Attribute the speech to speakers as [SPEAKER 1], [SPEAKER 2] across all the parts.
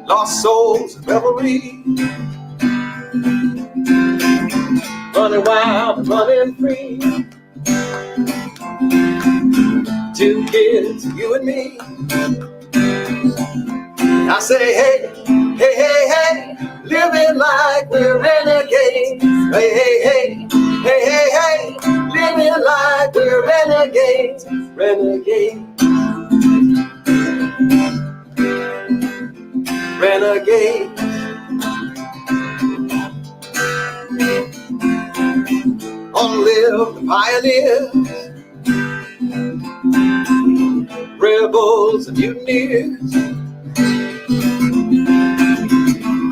[SPEAKER 1] Lost souls in revelry, running wild and running free. Two kids, you and me. I say, hey, hey, hey, hey, living like we're renegades. Hey, hey, hey, hey, hey, hey, living like we're renegades. Renegades. Renegades. Long live the pioneers, rebels and mutineers.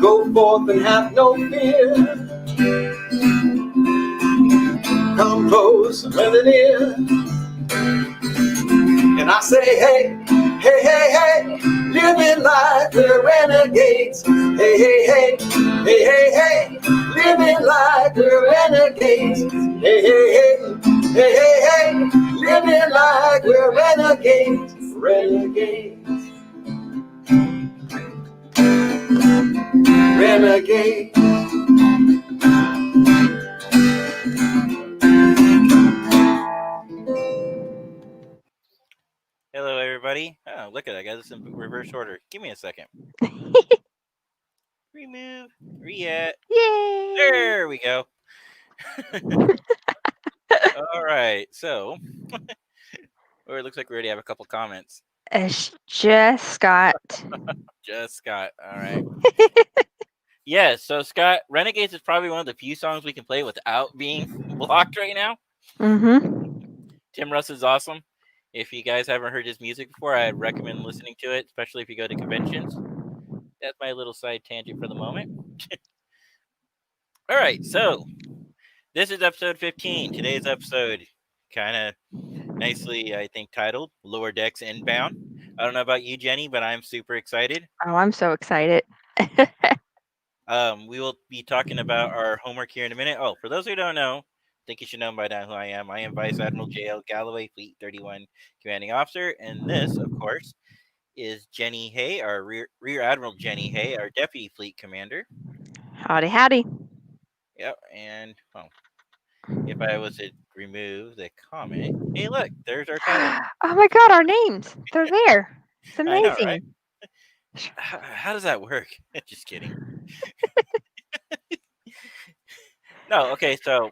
[SPEAKER 1] Go forth and have no fear. Come close and let it in. And I say, hey, hey, hey, hey, living like we're renegades. Hey, hey, hey, hey, hey, hey, living like we're renegades. Hey, hey, hey, hey, hey, hey, living like we're renegades. Renegades. Renegades.
[SPEAKER 2] Hello, everybody. Oh, look at that. I got this in reverse order. Give me a second. Remove. Re-add.
[SPEAKER 3] Yay!
[SPEAKER 2] There we go. All right. So, or it looks like we already have a couple comments.
[SPEAKER 3] It's just Scott.
[SPEAKER 2] Just Scott. All right. Yeah. So, Scott, Renegades is probably one of the few songs we can play without being blocked right now.
[SPEAKER 3] Mm-hmm.
[SPEAKER 2] Tim Russ is awesome. If you guys haven't heard his music before, I recommend listening to it, especially if you go to conventions. That's my little side tangent for the moment. All right, so this is episode 15. Today's episode kind of nicely, I think, titled Lower Decks Inbound. I don't know about you, Jenny, but I'm super excited.
[SPEAKER 3] Oh, I'm so excited.
[SPEAKER 2] We will be talking about our homework here in a minute. Oh, for those who don't know, I think you should know by now who I am. I am Vice Admiral J.L. Galloway, Fleet 31 Commanding Officer, and this, of course, is Jenny Hay, our Rear Admiral Jenny Hay, our Deputy Fleet Commander.
[SPEAKER 3] Howdy, howdy.
[SPEAKER 2] Yep, and if I was to remove the comment, hey, look, there's our title.
[SPEAKER 3] Oh my God, our names. They're there. It's
[SPEAKER 2] I know, right?
[SPEAKER 3] amazing.
[SPEAKER 2] How does that work? Just kidding. No, okay, so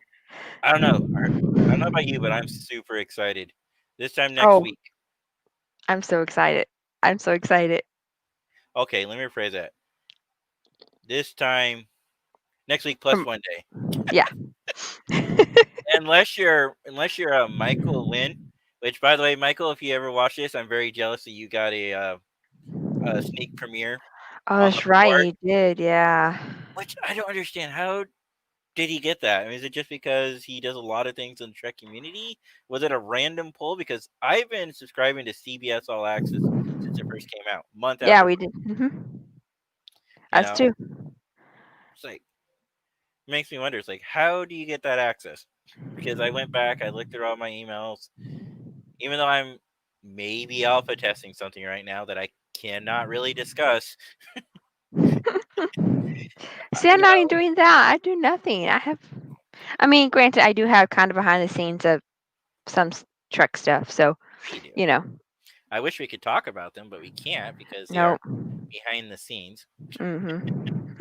[SPEAKER 2] I don't know. I don't know about you, but I'm super excited. This time next
[SPEAKER 3] Oh,
[SPEAKER 2] week.
[SPEAKER 3] I'm so excited. I'm so excited.
[SPEAKER 2] Okay, let me rephrase that. This time next week plus 1 day.
[SPEAKER 3] Yeah.
[SPEAKER 2] Unless you're Michael Lynn, which by the way, Michael, if you ever watch this, I'm very jealous that you got a sneak premiere
[SPEAKER 3] Oh,
[SPEAKER 2] on the
[SPEAKER 3] that's right.
[SPEAKER 2] board.
[SPEAKER 3] He did. Yeah.
[SPEAKER 2] Which I don't understand. How did he get that? I mean, is it just because he does a lot of things in the Trek community? Was it a random pull? Because I've been subscribing to CBS All Access since it first came out, month
[SPEAKER 3] Yeah,
[SPEAKER 2] after
[SPEAKER 3] we
[SPEAKER 2] month.
[SPEAKER 3] did.
[SPEAKER 2] You
[SPEAKER 3] Us
[SPEAKER 2] know,
[SPEAKER 3] too.
[SPEAKER 2] it's like it makes me wonder. It's like, how do you get that access? Because I went back, I looked through all my emails. Even though I'm maybe alpha testing something right now that I cannot really discuss.
[SPEAKER 3] See, I'm not even doing that. I do nothing. I mean, granted, I do have kind of behind the scenes of some Trek stuff. So,
[SPEAKER 2] You do.
[SPEAKER 3] you know,
[SPEAKER 2] I wish we could talk about them, but we can't because they
[SPEAKER 3] no.
[SPEAKER 2] are behind the scenes.
[SPEAKER 3] Mm-hmm.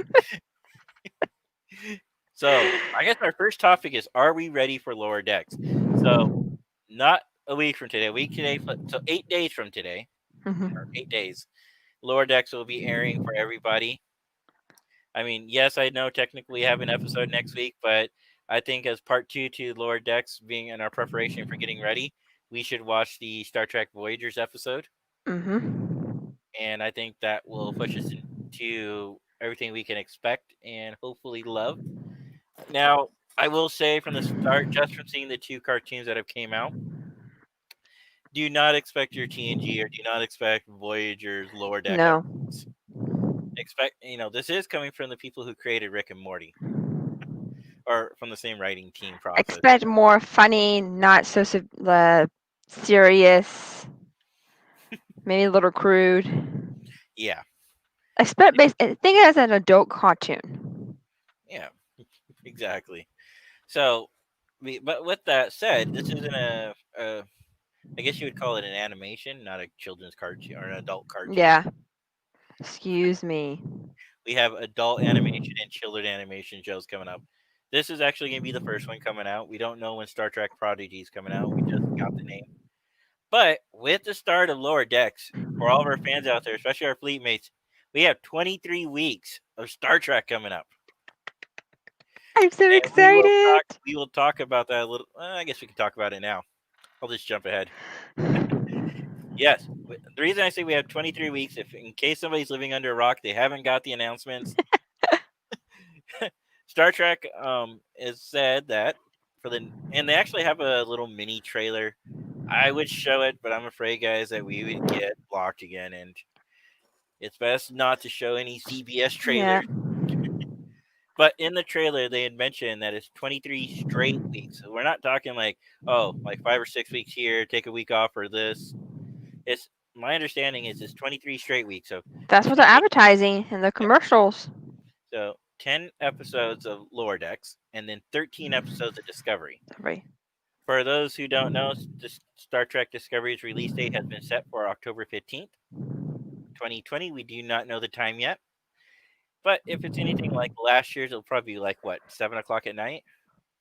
[SPEAKER 2] So I guess our first topic is: are we ready for lower decks? So not a week from today, a week today, so 8 days from today, or 8 days, lower decks will be airing for everybody. I mean, yes, I know technically we have an episode next week, but I think as part two to lower decks being in our preparation for getting ready, we should watch the Star Trek Voyagers episode,
[SPEAKER 3] Mm-hmm.
[SPEAKER 2] and I think that will push us into everything we can expect and hopefully love. Now, I will say from the start, just from seeing the two cartoons that have came out, do not expect your TNG or do not expect Voyager's lower deck
[SPEAKER 3] No.
[SPEAKER 2] episodes. Expect, this is coming from the people who created Rick and Morty, or from the same writing team process.
[SPEAKER 3] Expect more funny, not so serious, maybe a little crude.
[SPEAKER 2] Yeah.
[SPEAKER 3] Think it as an adult cartoon.
[SPEAKER 2] Yeah. Exactly. So, but with that said, this isn't I guess you would call it an animation, not a children's cartoon or an adult cartoon.
[SPEAKER 3] Yeah. Excuse me.
[SPEAKER 2] We have adult animation and children animation shows coming up. This is actually going to be the first one coming out. We don't know when Star Trek Prodigy is coming out. We just got the name. But with the start of Lower Decks, for all of our fans out there, especially our fleet mates, we have 23 weeks of Star Trek coming up.
[SPEAKER 3] I'm so
[SPEAKER 2] And
[SPEAKER 3] excited.
[SPEAKER 2] we will talk about that a little. I guess we can talk about it now. I'll just jump ahead. Yes, the reason I say we have 23 weeks, if in case somebody's living under a rock, they haven't got the announcements. Star Trek is said that and they actually have a little mini trailer. I would show it, but I'm afraid, guys, that we would get blocked again, and it's best not to show any CBS trailers.
[SPEAKER 3] Yeah.
[SPEAKER 2] But in the trailer, they had mentioned that it's 23 straight weeks. So we're not talking like, oh, like 5 or 6 weeks here, take a week off, or this. It's my understanding is it's 23 straight weeks. So
[SPEAKER 3] That's what they're advertising in the commercials.
[SPEAKER 2] So 10 episodes of Lower Decks and then 13 episodes of Discovery.
[SPEAKER 3] Right.
[SPEAKER 2] For those who don't know, Star Trek Discovery's release date has been set for October 15th, 2020. We do not know the time yet. But if it's anything like last year's, it'll probably be like, what, 7 o'clock at night?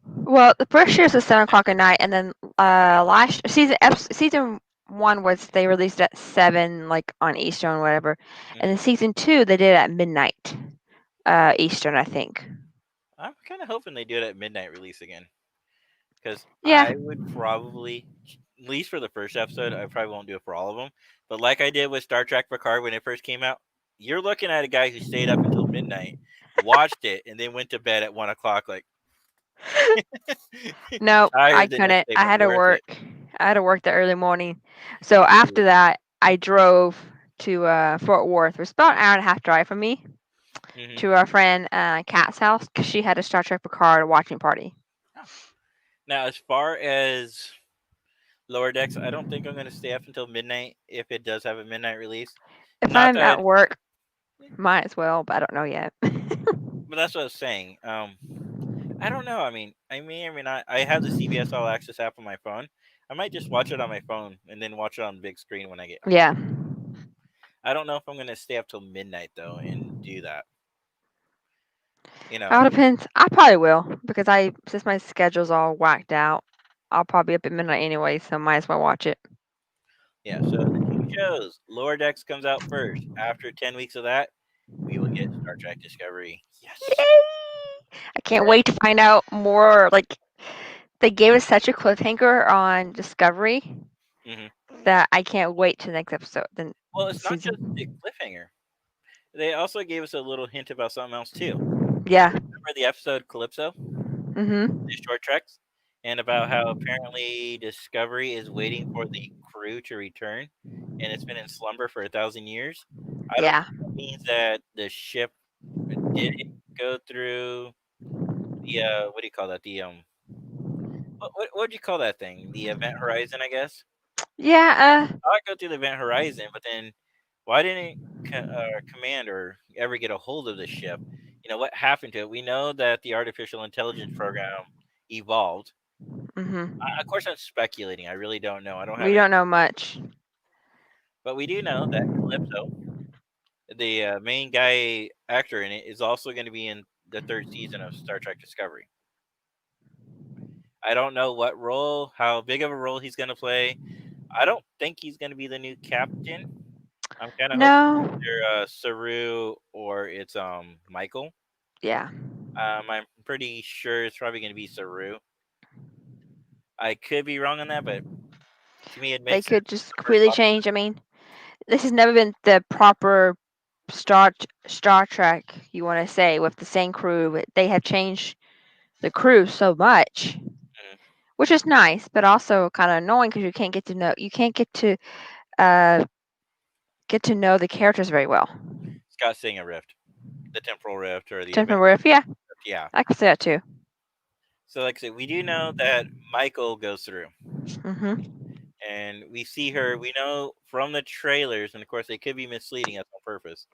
[SPEAKER 3] Well, the first year's was 7 o'clock at night, and then last season 1 was they released at 7, like on Eastern or whatever, and then season 2 they did it at midnight, Eastern, I think.
[SPEAKER 2] I'm kind of hoping they do it at midnight release again. Because
[SPEAKER 3] Yeah.
[SPEAKER 2] I would probably, at least for the first episode, I probably won't do it for all of them. But like I did with Star Trek Picard when it first came out, you're looking at a guy who stayed up until midnight, watched it, and then went to bed at 1 o'clock. Like,
[SPEAKER 3] No, I
[SPEAKER 2] tired the next
[SPEAKER 3] couldn't.
[SPEAKER 2] day,
[SPEAKER 3] I
[SPEAKER 2] but
[SPEAKER 3] had to
[SPEAKER 2] worth
[SPEAKER 3] work.
[SPEAKER 2] it.
[SPEAKER 3] I had to work the early morning. So after that, I drove to Fort Worth. It was about an hour and a half drive from me
[SPEAKER 2] Mhm.
[SPEAKER 3] to our friend Kat's house because she had a Star Trek Picard watching party.
[SPEAKER 2] Now, as far as Lower Decks, I don't think I'm going to stay up until midnight if it does have a midnight release.
[SPEAKER 3] If
[SPEAKER 2] Not
[SPEAKER 3] I'm
[SPEAKER 2] that,
[SPEAKER 3] at work, might as well, but I don't know yet.
[SPEAKER 2] but that's what I was saying. I don't know. I mean, I may not. I have the CBS All Access app on my phone. I might just watch it on my phone and then watch it on the big screen when I get home.
[SPEAKER 3] Yeah.
[SPEAKER 2] I don't know if I'm going to stay up till midnight though and do that. You know.
[SPEAKER 3] All depends. I probably will because since my schedule's all whacked out, I'll probably be up at midnight anyway, so might as well watch it.
[SPEAKER 2] Yeah. So the two shows, Lower Decks comes out first. After 10 weeks of that, we will get Star Trek Discovery. Yes.
[SPEAKER 3] Yay! I can't wait to find out more. Like, they gave us such a cliffhanger on Discovery that I can't wait to the next episode. Then
[SPEAKER 2] Well, it's not just the cliffhanger. They also gave us a little hint about something else too.
[SPEAKER 3] Yeah.
[SPEAKER 2] Remember the episode Calypso?
[SPEAKER 3] Mm-hmm.
[SPEAKER 2] The short treks? And about how apparently Discovery is waiting for the crew to return and it's been in slumber for 1,000 years. I don't know if that means that the ship didn't go through the what do you call that? The what do you call that thing? The event horizon, I guess.
[SPEAKER 3] Yeah.
[SPEAKER 2] I go through the event horizon, but then why didn't command or ever get a hold of the ship? You know what happened to it? We know that the artificial intelligence program evolved.
[SPEAKER 3] Mm-hmm.
[SPEAKER 2] Of course, I'm speculating. I really don't know. I don't have.
[SPEAKER 3] We don't know much,
[SPEAKER 2] but we do know that Calypso, the main guy actor in it, is also going to be in the 3rd season of Star Trek Discovery. I don't know what role, how big of a role he's going to play. I don't think he's going to be the new captain. I'm kind of hoping either Saru or it's Michael.
[SPEAKER 3] Yeah.
[SPEAKER 2] I'm pretty sure it's probably going to be Saru. I could be wrong on that, but to me it makes sense.
[SPEAKER 3] They could just completely change. I mean, this has never been the proper Star Trek, you want to say, with the same crew. They have changed the crew so much, which is nice, but also kind of annoying because you can't get to know the characters very well.
[SPEAKER 2] Scott saying a rift, the temporal rift or the
[SPEAKER 3] temporal rift. Yeah.
[SPEAKER 2] Yeah,
[SPEAKER 3] I could say that too.
[SPEAKER 2] So, like I said, we do know that Michael goes through,
[SPEAKER 3] Mm-hmm.
[SPEAKER 2] and we see her. We know from the trailers, and of course they could be misleading us on purpose,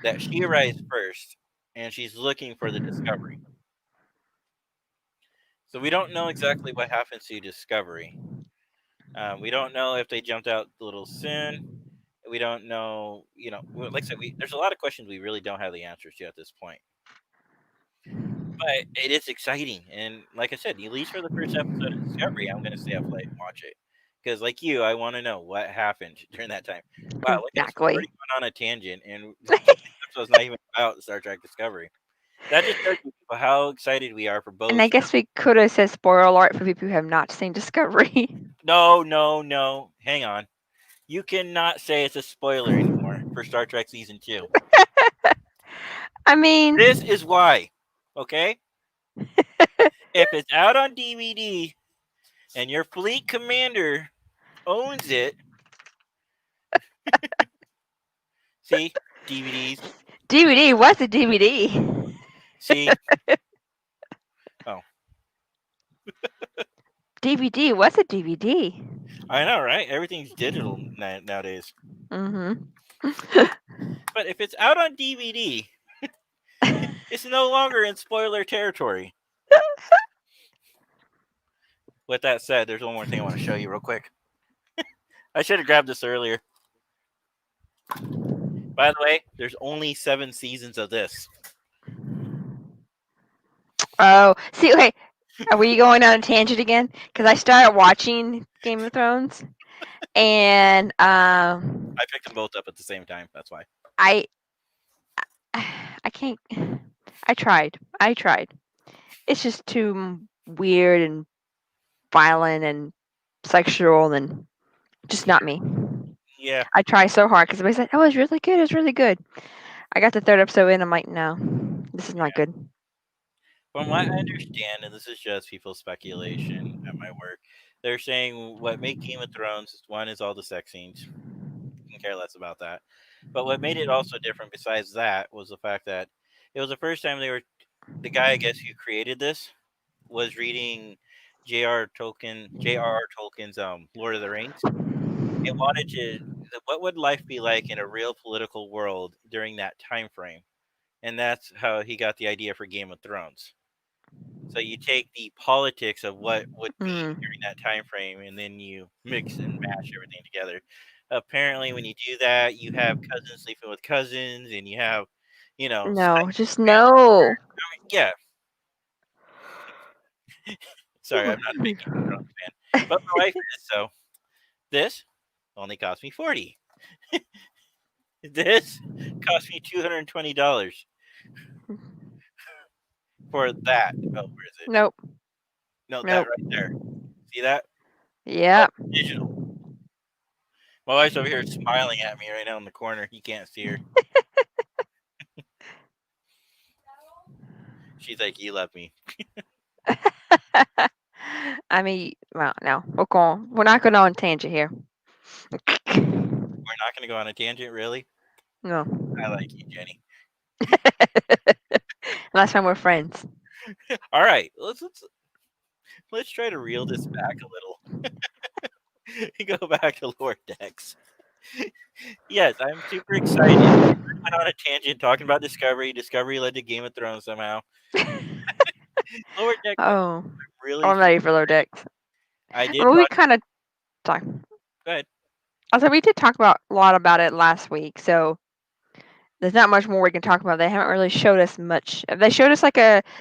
[SPEAKER 2] that she arrives first, and she's looking for the Discovery. So we don't know exactly what happens to Discovery. We don't know if they jumped out a little soon. We don't know, like I said, there's a lot of questions we really don't have the answers to at this point. But it is exciting, and like I said, at least for the first episode of Discovery, I'm going to stay up late and watch it. Because, like you, I want to know what happened during that time. Wow, look at us, we've already gone on a tangent, and this episode's not even about Star Trek Discovery. That just shows you how excited we are for both.
[SPEAKER 3] And I guess we could have said spoiler alert for people who have not seen Discovery.
[SPEAKER 2] No. Hang on. You cannot say it's a spoiler anymore for Star Trek Season 2.
[SPEAKER 3] I mean,
[SPEAKER 2] This is why, okay? If it's out on DVD and your fleet commander owns it, see, DVDs.
[SPEAKER 3] DVD, what's a DVD?
[SPEAKER 2] See, oh,
[SPEAKER 3] DVD, what's a DVD?
[SPEAKER 2] I know, right? Everything's digital nowadays.
[SPEAKER 3] Mm-hmm.
[SPEAKER 2] But if it's out on DVD, it's no longer in spoiler territory. With that said, there's one more thing I want to show you real quick. I should have grabbed this earlier. By the way, there's only 7 seasons of this.
[SPEAKER 3] Oh, see, okay. Are we going on a tangent again? Because I started watching Game of Thrones, and
[SPEAKER 2] I picked them both up at the same time. That's why.
[SPEAKER 3] I can't. I tried. It's just too weird and violent and sexual, and just not me.
[SPEAKER 2] Yeah.
[SPEAKER 3] I try so hard because everybody said, "Oh, it's really good. It's really good." I got the 3rd episode in. I'm like, no, this is not good.
[SPEAKER 2] From what I understand, and this is just people's speculation at my work, they're saying what made Game of Thrones, one is all the sex scenes. You can care less about that. But what made it also different besides that was the fact that it was the first time the guy, I guess, who created this was reading J.R.R. Tolkien's Lord of the Rings. It wanted to, what would life be like in a real political world during that time frame? And that's how he got the idea for Game of Thrones. So you take the politics of what would be during that time frame, and then you mix and mash everything together. Apparently, when you do that, you have cousins sleeping with cousins, and you have,
[SPEAKER 3] No, just no.
[SPEAKER 2] Yeah. Sorry, I'm not a big Game of Thrones fan, but my wife is. So this only cost me $40. This cost me $220 for that. Oh, where is it?
[SPEAKER 3] Nope.
[SPEAKER 2] No, that right there. See that?
[SPEAKER 3] Yep.
[SPEAKER 2] Digital. My wife's over here smiling at me right now in the corner. You can't see her. She's like, "You love me."
[SPEAKER 3] I mean, well, no, we're not going on a tangent here.
[SPEAKER 2] We're not going to go on a tangent, really?
[SPEAKER 3] No.
[SPEAKER 2] I like you, Jenny.
[SPEAKER 3] Last time we're friends.
[SPEAKER 2] All right, let's try to reel this back a little. Go back to Lower Decks. Yes, I'm super excited. I went on a tangent talking about Discovery. Discovery led to Game of Thrones somehow. Lower Decks.
[SPEAKER 3] Oh,
[SPEAKER 2] really?
[SPEAKER 3] I'm ready for Lower Decks.
[SPEAKER 2] I did.
[SPEAKER 3] We kind of talk.
[SPEAKER 2] Go ahead.
[SPEAKER 3] Also, we did talk about a lot about it last week, so there's not much more we can talk about. They haven't really showed us much. They showed us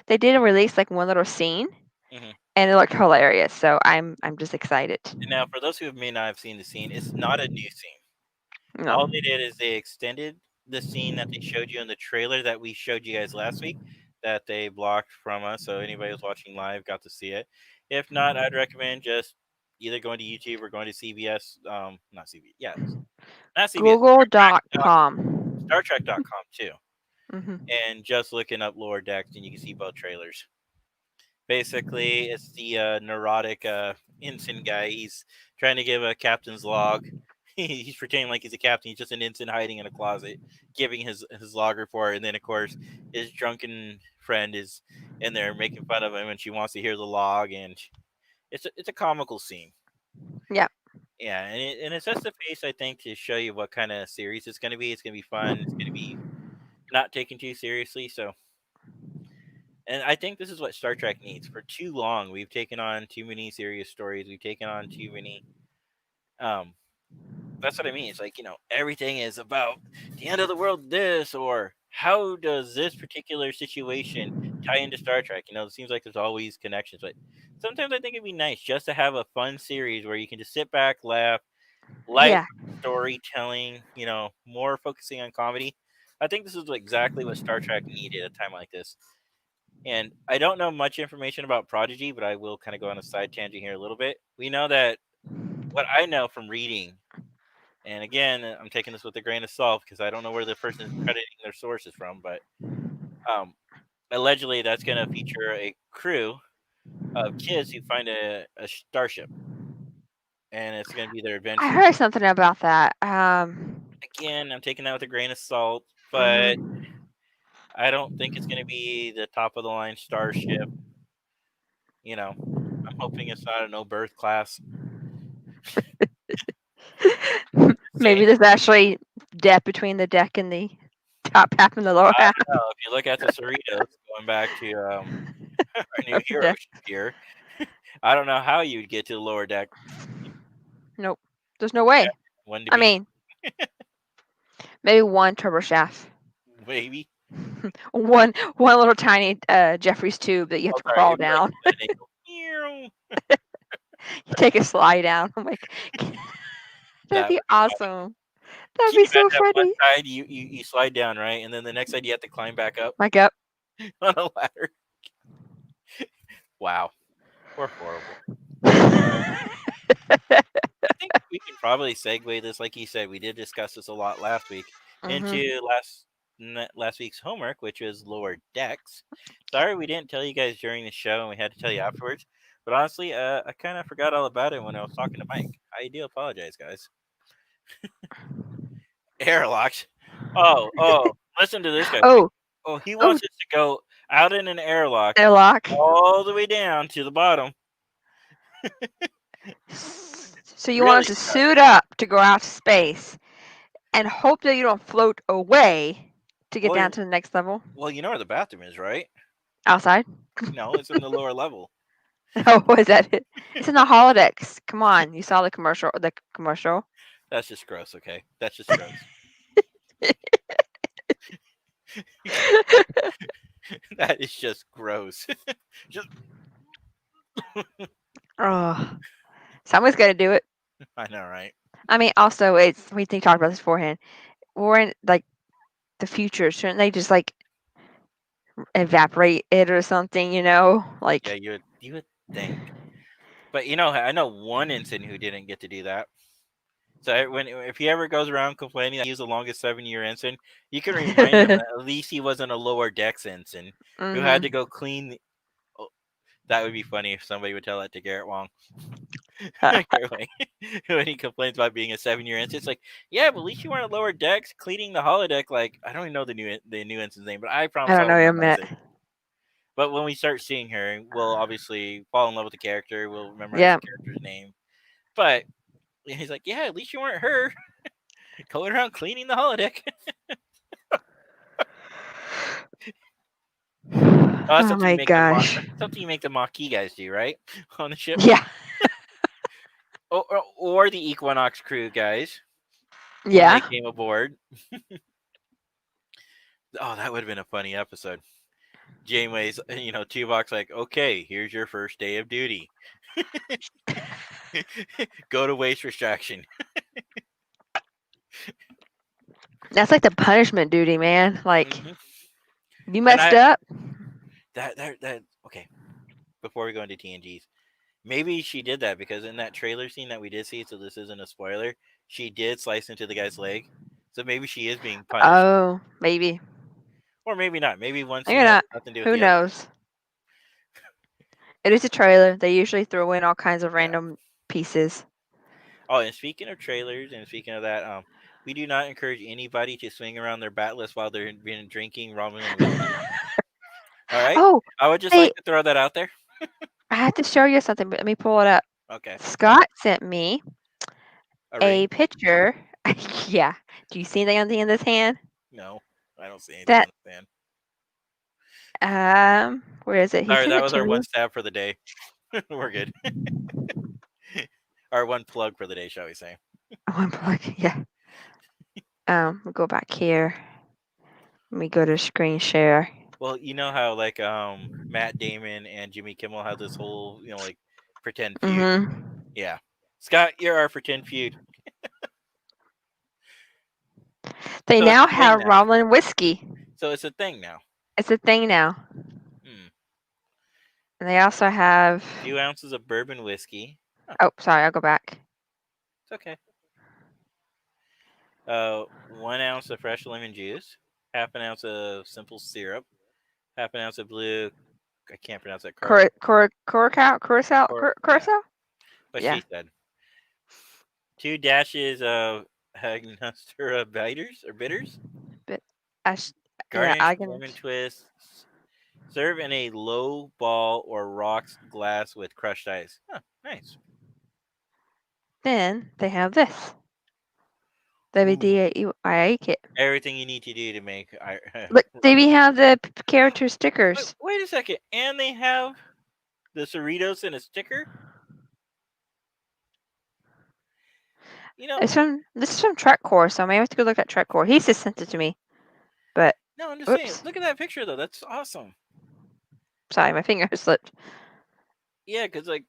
[SPEAKER 3] they did release one little scene, and it looked hilarious. So I'm just excited.
[SPEAKER 2] And now, for those who may not have seen the scene, it's not a new scene.
[SPEAKER 3] No.
[SPEAKER 2] All they did is they extended the scene that they showed you in the trailer that we showed you guys last week, that they blocked from us. So anybody who's watching live got to see it. If not, I'd recommend just either going to YouTube or going to CBS. Not CBS. Yeah. Not CBS.
[SPEAKER 3] Google.com.
[SPEAKER 2] StarTrek.com too.
[SPEAKER 3] Mm-hmm.
[SPEAKER 2] And just looking up Lower Decks, and you can see both trailers. Basically, it's the neurotic ensign guy. He's trying to give a captain's log. He's pretending like he's a captain. He's just an ensign hiding in a closet, giving his log report. And then, of course, his drunken friend is in there making fun of him, and she wants to hear the log. And it's a comical scene.
[SPEAKER 3] Yeah.
[SPEAKER 2] Yeah, and it sets the pace, I think, to show you what kind of series it's going to be. It's going to be fun. It's going to be not taken too seriously. So, and I think this is what Star Trek needs. For too long, we've taken on too many serious stories. We've taken on too many. Um, that's what I mean. It's like, everything is about the end of the world. This or how does this particular situation tie into Star Trek? It seems like there's always connections, but sometimes I think it'd be nice just to have a fun series where you can just sit back, laugh, light
[SPEAKER 3] Yeah.
[SPEAKER 2] storytelling, more focusing on comedy. I think this is exactly what Star Trek needed at a time like this. And I don't know much information about Prodigy, but I will kind of go on a side tangent here a little bit. We know that what I know from reading, and again, I'm taking this with a grain of salt because I don't know where the person is crediting their sources from, but allegedly that's going to feature a crew of kids who find a starship, and it's going to be their
[SPEAKER 3] I
[SPEAKER 2] adventures.
[SPEAKER 3] heard something about that.
[SPEAKER 2] Again, I'm taking that with a grain of salt, but
[SPEAKER 3] Mhm.
[SPEAKER 2] I don't think it's going to be the top of the line starship. I'm hoping it's not a no berth class.
[SPEAKER 3] Maybe there's actually depth between the deck and the top half and the lower
[SPEAKER 2] I
[SPEAKER 3] half.
[SPEAKER 2] don't know. If you look at the Cerritos, going back to our new
[SPEAKER 3] of the
[SPEAKER 2] hero
[SPEAKER 3] deck.
[SPEAKER 2] here, I don't know how you'd get to the lower deck.
[SPEAKER 3] Nope. There's no way.
[SPEAKER 2] One to
[SPEAKER 3] I
[SPEAKER 2] be
[SPEAKER 3] mean, maybe one turbo shaft.
[SPEAKER 2] maybe.
[SPEAKER 3] One little tiny Jeffrey's tube that you have
[SPEAKER 2] Oh,
[SPEAKER 3] to
[SPEAKER 2] sorry.
[SPEAKER 3] crawl
[SPEAKER 2] It'd be like
[SPEAKER 3] down.
[SPEAKER 2] and they go, "Meow."
[SPEAKER 3] You take a slide down. I'm like, that'd
[SPEAKER 2] That
[SPEAKER 3] be
[SPEAKER 2] would be funny.
[SPEAKER 3] awesome. That'd
[SPEAKER 2] Can
[SPEAKER 3] be
[SPEAKER 2] you
[SPEAKER 3] so
[SPEAKER 2] imagine that one
[SPEAKER 3] funny.
[SPEAKER 2] side you slide down, right? And then the next side you have to climb back up
[SPEAKER 3] Like up.
[SPEAKER 2] on a ladder. Wow. We're horrible. I think we can probably segue this, like you said, we did discuss this a lot last week, into last week's homework, which was lower decks. Sorry we didn't tell you guys during the show, and we had to tell you afterwards. But honestly, I kind of forgot all about it when I was talking to Mike. I do apologize, guys. Airlocks. Oh, listen to this guy.
[SPEAKER 3] Oh,
[SPEAKER 2] Oh, he
[SPEAKER 3] oh,
[SPEAKER 2] wants us to go out in an airlock
[SPEAKER 3] airlock.
[SPEAKER 2] all the way down to the bottom.
[SPEAKER 3] So you
[SPEAKER 2] Really?
[SPEAKER 3] want to suit up to go out to space and hope that you don't float away to get
[SPEAKER 2] Well,
[SPEAKER 3] down to the next level
[SPEAKER 2] Well, you know where the bathroom is, right?
[SPEAKER 3] outside.
[SPEAKER 2] No, it's in the lower level.
[SPEAKER 3] Oh, what is that? It's in the holodecks. Come on, you saw the commercial. The commercial.
[SPEAKER 2] That's just gross, okay? That's just gross. That is just gross. Just,
[SPEAKER 3] Oh, someone's got to do it.
[SPEAKER 2] I know, right?
[SPEAKER 3] I mean, also, we talked about this beforehand. We're in like the future. Shouldn't they just like evaporate it or something? Like
[SPEAKER 2] Yeah, you would think. But I know one ensign who didn't get to do that. So if he ever goes around complaining that he was the longest 7-year ensign, you can remind him that at least he wasn't a lower decks ensign who had to go clean. Oh, that would be funny if somebody would tell that to Garrett Wong. When he complains about being a 7-year ensign, it's like, yeah, but at least you weren't a lower decks cleaning the holodeck. Like, I don't even know the new ensign's name, but I promise
[SPEAKER 3] I don't know
[SPEAKER 2] I'll
[SPEAKER 3] your
[SPEAKER 2] memorize
[SPEAKER 3] met.
[SPEAKER 2] it. But when we start seeing her, we'll obviously fall in love with the character. We'll memorize
[SPEAKER 3] Yeah.
[SPEAKER 2] the character's name. But he's like, yeah, at least you weren't her going around cleaning the holodeck.
[SPEAKER 3] Oh my gosh.
[SPEAKER 2] Something you make the Maquis guys do, right? On the ship.
[SPEAKER 3] Yeah.
[SPEAKER 2] Or the Equinox crew guys.
[SPEAKER 3] Yeah.
[SPEAKER 2] When they came aboard. Oh, that would have been a funny episode. Janeway's, Tuvok's like, okay, here's your first day of duty. Go to waste extraction.
[SPEAKER 3] That's like the punishment duty, man. Like
[SPEAKER 2] Mhm.
[SPEAKER 3] you messed up.
[SPEAKER 2] That okay. Before we go into TNGs, maybe she did that because in that trailer scene that we did see, so this isn't a spoiler, she did slice into the guy's leg. So maybe she is being punished.
[SPEAKER 3] Oh, maybe.
[SPEAKER 2] Or maybe not. Maybe one scene
[SPEAKER 3] Maybe
[SPEAKER 2] has
[SPEAKER 3] not.
[SPEAKER 2] nothing to do with
[SPEAKER 3] Who
[SPEAKER 2] the other.
[SPEAKER 3] knows? It is a trailer. They usually throw in all kinds of random pieces.
[SPEAKER 2] Oh, and speaking of trailers and speaking of that, we do not encourage anybody to swing around their batless while they're been drinking Romulan whiskey. All right.
[SPEAKER 3] Oh,
[SPEAKER 2] I would just
[SPEAKER 3] hey,
[SPEAKER 2] like to throw that out there.
[SPEAKER 3] I have to show you something, but let me pull it up.
[SPEAKER 2] Okay.
[SPEAKER 3] Scott sent me
[SPEAKER 2] A
[SPEAKER 3] a
[SPEAKER 2] ring?
[SPEAKER 3] picture. Yeah. Do you see anything in this hand?
[SPEAKER 2] No, I don't see anything
[SPEAKER 3] That
[SPEAKER 2] on the stand.
[SPEAKER 3] where is it? He
[SPEAKER 2] Sorry,
[SPEAKER 3] sent
[SPEAKER 2] that
[SPEAKER 3] it
[SPEAKER 2] was
[SPEAKER 3] to
[SPEAKER 2] our
[SPEAKER 3] me.
[SPEAKER 2] one stab for the day. We're good. Our one plug for the day, shall we say?
[SPEAKER 3] One plug. Yeah. We'll go back here. Let me go to screen share.
[SPEAKER 2] Well, you know how like Matt Damon and Jimmy Kimmel have this whole like pretend feud.
[SPEAKER 3] Mm-hmm.
[SPEAKER 2] Yeah, Scott, you're our pretend feud.
[SPEAKER 3] They
[SPEAKER 2] So it's
[SPEAKER 3] now
[SPEAKER 2] a thing
[SPEAKER 3] have
[SPEAKER 2] now.
[SPEAKER 3] Ramlin whiskey.
[SPEAKER 2] So it's a thing now.
[SPEAKER 3] It's a thing now.
[SPEAKER 2] Hmm.
[SPEAKER 3] And they also have.
[SPEAKER 2] 2 ounces of bourbon whiskey. Huh,
[SPEAKER 3] Oh, sorry. I'll go back.
[SPEAKER 2] it's okay. 1 ounce of fresh lemon juice, half an ounce of simple syrup, half an ounce of blue. I can't pronounce that.
[SPEAKER 3] Curacao.
[SPEAKER 2] Yeah,
[SPEAKER 3] Curacao.
[SPEAKER 2] what
[SPEAKER 3] Yeah.
[SPEAKER 2] she said. 2 dashes of Angostura bitters.
[SPEAKER 3] But yeah,
[SPEAKER 2] Garnish
[SPEAKER 3] I
[SPEAKER 2] with
[SPEAKER 3] can.
[SPEAKER 2] lemon twists. Serve in a low ball or rocks glass with crushed ice. Huh, nice.
[SPEAKER 3] Then they have this. The
[SPEAKER 2] Ooh,
[SPEAKER 3] WDIA kit.
[SPEAKER 2] everything you need to do to make.
[SPEAKER 3] But they
[SPEAKER 2] ramen.
[SPEAKER 3] even have the character
[SPEAKER 2] Wait,
[SPEAKER 3] stickers.
[SPEAKER 2] wait a second. And they have the Cerritos in a sticker? You know,
[SPEAKER 3] This is from Trekcore, so I may have to go look at Trekcore. He just sent it to me. But
[SPEAKER 2] no, I'm just saying.
[SPEAKER 3] oops.
[SPEAKER 2] Look at that picture, though. That's awesome.
[SPEAKER 3] Sorry, my finger slipped.
[SPEAKER 2] Yeah, because, like,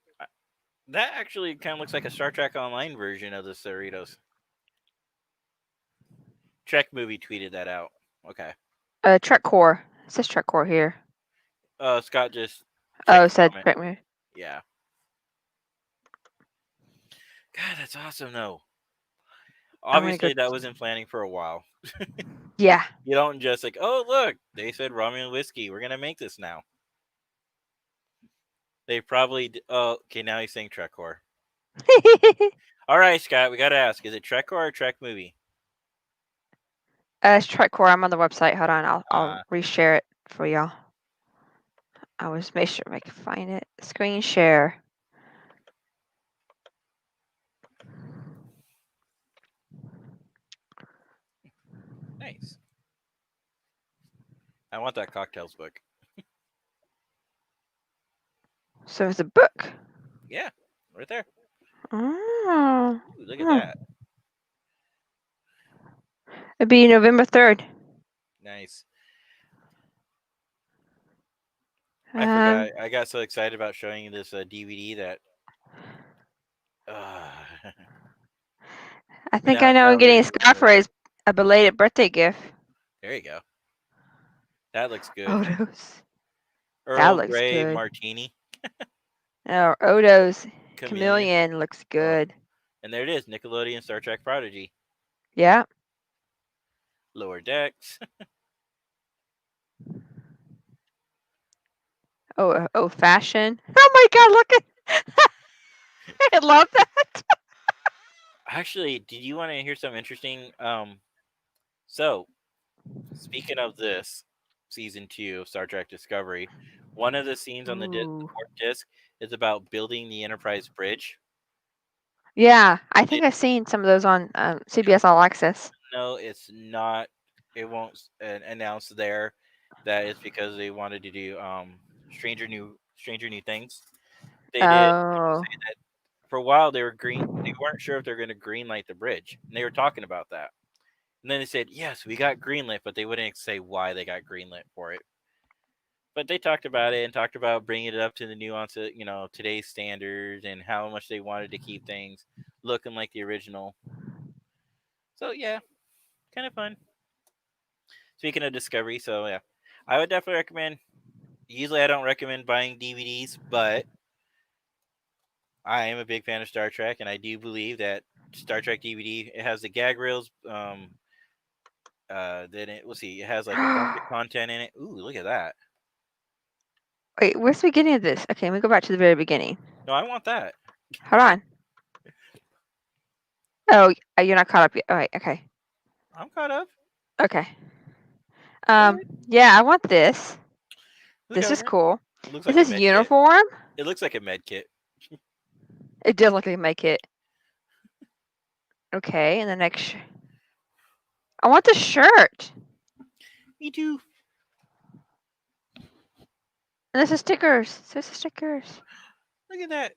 [SPEAKER 2] that actually kind of looks like a Star Trek Online version of the Cerritos. Trek movie tweeted that out. Okay.
[SPEAKER 3] Trekcore. It says Trekcore here.
[SPEAKER 2] Scott just
[SPEAKER 3] Oh,
[SPEAKER 2] checked
[SPEAKER 3] it
[SPEAKER 2] the
[SPEAKER 3] said
[SPEAKER 2] comment.
[SPEAKER 3] Trek movie.
[SPEAKER 2] Yeah. God, that's awesome, though.
[SPEAKER 3] I'm gonna go.
[SPEAKER 2] Obviously, that was in planning for a while.
[SPEAKER 3] Yeah.
[SPEAKER 2] You don't just like, oh, look, they said Romulan whiskey. We're going to make this now. They probably. Oh, okay, now he's saying Trekcore. All right, Scott, we got to ask, is it Trekcore or Trek movie?
[SPEAKER 3] It's Trekcore. I'm on the website. Hold on. I'll
[SPEAKER 2] Uh,
[SPEAKER 3] reshare it for y'all. I was make sure I can find it. Screen share.
[SPEAKER 2] nice. I want that cocktails book.
[SPEAKER 3] So it's a book.
[SPEAKER 2] Yeah, right there.
[SPEAKER 3] Oh.
[SPEAKER 2] Ooh, look at that.
[SPEAKER 3] It'd be November 3rd.
[SPEAKER 2] Nice. I forgot. I got so excited about showing you this DVD that.
[SPEAKER 3] I think I know I'm
[SPEAKER 2] now we're
[SPEAKER 3] getting
[SPEAKER 2] gonna
[SPEAKER 3] Scott for a belated birthday gift.
[SPEAKER 2] There you go. That looks good.
[SPEAKER 3] Odo's. That
[SPEAKER 2] Earl
[SPEAKER 3] looks
[SPEAKER 2] Grey
[SPEAKER 3] good.
[SPEAKER 2] Martini.
[SPEAKER 3] Oh, Odo's
[SPEAKER 2] Chameleon.
[SPEAKER 3] Chameleon looks good.
[SPEAKER 2] And there it is, Nickelodeon Star Trek Prodigy.
[SPEAKER 3] Yeah.
[SPEAKER 2] Lower Decks.
[SPEAKER 3] Oh, fashion. Oh my God, look at I love that.
[SPEAKER 2] Actually, did you want to hear something interesting? So speaking of this season 2 of Star Trek Discovery, one of the scenes on the
[SPEAKER 3] Ooh.
[SPEAKER 2] fourth disc is about building the Enterprise bridge.
[SPEAKER 3] Yeah, I think I've seen some of those on CBS All Access.
[SPEAKER 2] No, it's not. It won't announce there that it's because they wanted to do Stranger New Things. They did
[SPEAKER 3] Oh.
[SPEAKER 2] say that for a while they weren't sure if they're going to greenlight the bridge, and they were talking about that. And then they said, yes, we got greenlit, but they wouldn't say why they got greenlit for it. But they talked about it and talked about bringing it up to the nuance of, today's standards and how much they wanted to keep things looking like the original. So, yeah, kind of fun. Speaking of Discovery, so yeah, I would definitely recommend. Usually, I don't recommend buying DVDs, but I am a big fan of Star Trek, and I do believe that Star Trek DVD it has the gag reels. Then we'll see. It has like a bunch of content in it. Ooh, look at that.
[SPEAKER 3] Wait, where's the beginning of this? Okay, let me go back to the very beginning.
[SPEAKER 2] No, I want that.
[SPEAKER 3] Hold on. Oh, you're not caught up yet. All right, okay.
[SPEAKER 2] I'm caught up.
[SPEAKER 3] Okay.
[SPEAKER 2] What?
[SPEAKER 3] Yeah, I want this.
[SPEAKER 2] Look
[SPEAKER 3] This
[SPEAKER 2] at
[SPEAKER 3] is
[SPEAKER 2] it.
[SPEAKER 3] cool.
[SPEAKER 2] It looks
[SPEAKER 3] Is
[SPEAKER 2] like a
[SPEAKER 3] this
[SPEAKER 2] med kit.
[SPEAKER 3] uniform?
[SPEAKER 2] It looks like a med kit.
[SPEAKER 3] It does look like a med kit. Okay, and the next. I want the shirt.
[SPEAKER 2] Me too.
[SPEAKER 3] And this is stickers. This is stickers.
[SPEAKER 2] Look at that.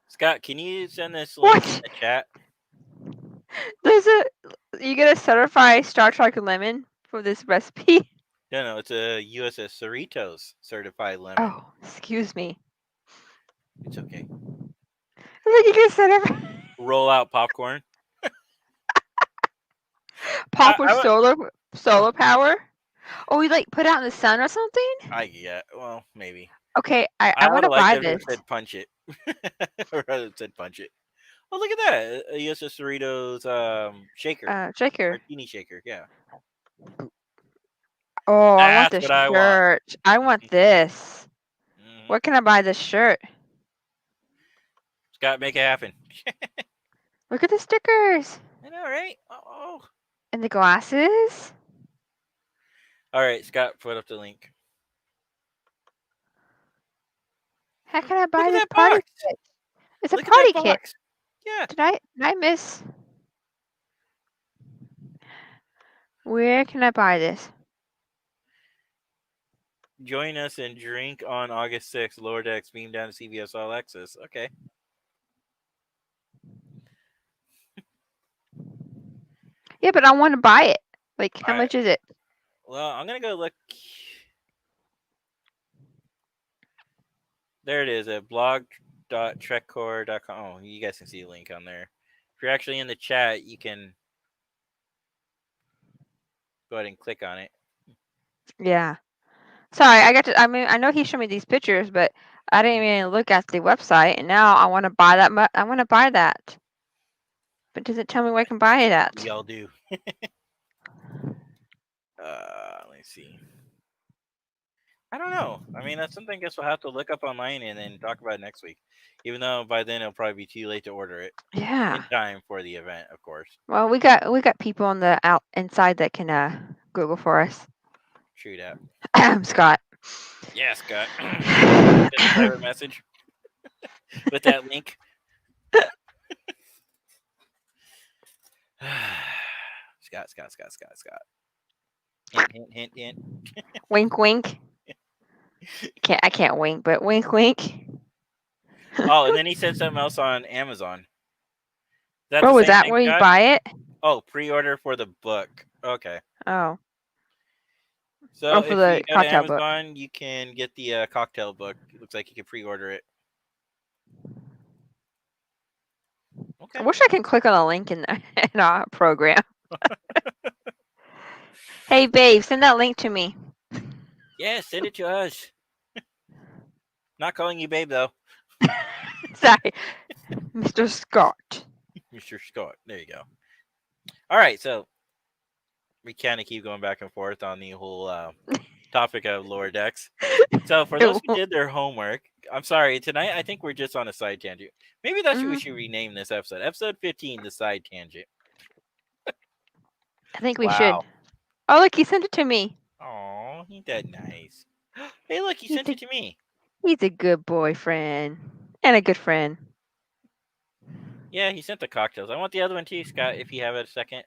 [SPEAKER 2] Scott, can you send this link in
[SPEAKER 3] What?
[SPEAKER 2] the chat?
[SPEAKER 3] There's a. You get a certified Star Trek lemon for this recipe.
[SPEAKER 2] No, it's a USS Cerritos certified lemon.
[SPEAKER 3] Oh, excuse me.
[SPEAKER 2] It's okay.
[SPEAKER 3] Like you get a certified.
[SPEAKER 2] Roll out popcorn.
[SPEAKER 3] Pop with
[SPEAKER 2] I
[SPEAKER 3] solar power. Oh, you like put out in the sun or something?
[SPEAKER 2] well, maybe.
[SPEAKER 3] Okay, I
[SPEAKER 2] I
[SPEAKER 3] want
[SPEAKER 2] would
[SPEAKER 3] to
[SPEAKER 2] have liked
[SPEAKER 3] buy
[SPEAKER 2] it if
[SPEAKER 3] this.
[SPEAKER 2] it said punch it. Or rather it said punch it. Oh, look at that. A USS Cerritos shaker.
[SPEAKER 3] Shaker.
[SPEAKER 2] Martini shaker, yeah.
[SPEAKER 3] Oh, I want
[SPEAKER 2] That's
[SPEAKER 3] the
[SPEAKER 2] what I want.
[SPEAKER 3] shirt. I want this.
[SPEAKER 2] Mhm.
[SPEAKER 3] Where can I buy this shirt?
[SPEAKER 2] Scott, make it happen.
[SPEAKER 3] Look at the stickers
[SPEAKER 2] I know, right? Oh.
[SPEAKER 3] and the glasses.
[SPEAKER 2] All right, Scott, put up the link.
[SPEAKER 3] How can I buy
[SPEAKER 2] Look at
[SPEAKER 3] this
[SPEAKER 2] that
[SPEAKER 3] party
[SPEAKER 2] box.
[SPEAKER 3] kit? It's a
[SPEAKER 2] Look at
[SPEAKER 3] party
[SPEAKER 2] that
[SPEAKER 3] kit.
[SPEAKER 2] box. Yeah.
[SPEAKER 3] Did I miss? Where can I buy this?
[SPEAKER 2] Join us and drink on August 6th. Lower Decks beam down to CBS All Access. Okay.
[SPEAKER 3] Yeah, but I want to buy it. Like, how
[SPEAKER 2] All right.
[SPEAKER 3] much is it?
[SPEAKER 2] Well, I'm going to go look. There it is at blog.trekcore.com. Oh, you guys can see the link on there. If you're actually in the chat, you can go ahead and click on it.
[SPEAKER 3] Yeah. Sorry, I mean, I know he showed me these pictures, but I didn't even look at the website, and now I want to buy that. I want to buy that. But does it tell me where I can buy it at?
[SPEAKER 2] We all do. Let's see. I don't know. I mean, that's something I guess we'll have to look up online and then talk about next week. Even though by then it'll probably be too late to order it.
[SPEAKER 3] Yeah.
[SPEAKER 2] In time for the event, of course.
[SPEAKER 3] Well, we got people on the inside that can Google for us.
[SPEAKER 2] True that.
[SPEAKER 3] Scott.
[SPEAKER 2] Yeah, Scott. Send a private message with that link. Scott. Hint.
[SPEAKER 3] Wink, wink. I can't wink, but wink, wink.
[SPEAKER 2] Oh, and then he said something else on Amazon.
[SPEAKER 3] Oh, was that where you buy it?
[SPEAKER 2] Oh, pre-order for the book. Okay.
[SPEAKER 3] Oh.
[SPEAKER 2] So
[SPEAKER 3] for
[SPEAKER 2] if
[SPEAKER 3] the
[SPEAKER 2] you go to
[SPEAKER 3] cocktail book.
[SPEAKER 2] Amazon, you can get the cocktail book. It looks like you can pre-order it. Okay.
[SPEAKER 3] I wish I can click on a link in our program. Hey, babe, send that link to me.
[SPEAKER 2] Yeah, send it to us. Not calling you babe, though.
[SPEAKER 3] Sorry. Mr. Scott.
[SPEAKER 2] Mr. Scott. There you go. All right, so we kind of keep going back and forth on the whole topic of Lower Decks. So for those who did their homework, I'm sorry, tonight I think we're just on a side tangent. Maybe that's what we should rename this episode. Episode 15, The Side Tangent.
[SPEAKER 3] I think we should. Oh, look, he sent it to me.
[SPEAKER 2] Oh, ain't that nice. Hey, look, he sent it to me.
[SPEAKER 3] He's a good boyfriend and a good friend.
[SPEAKER 2] Yeah, he sent the cocktails. I want the other one too, Scott, if you have it a second.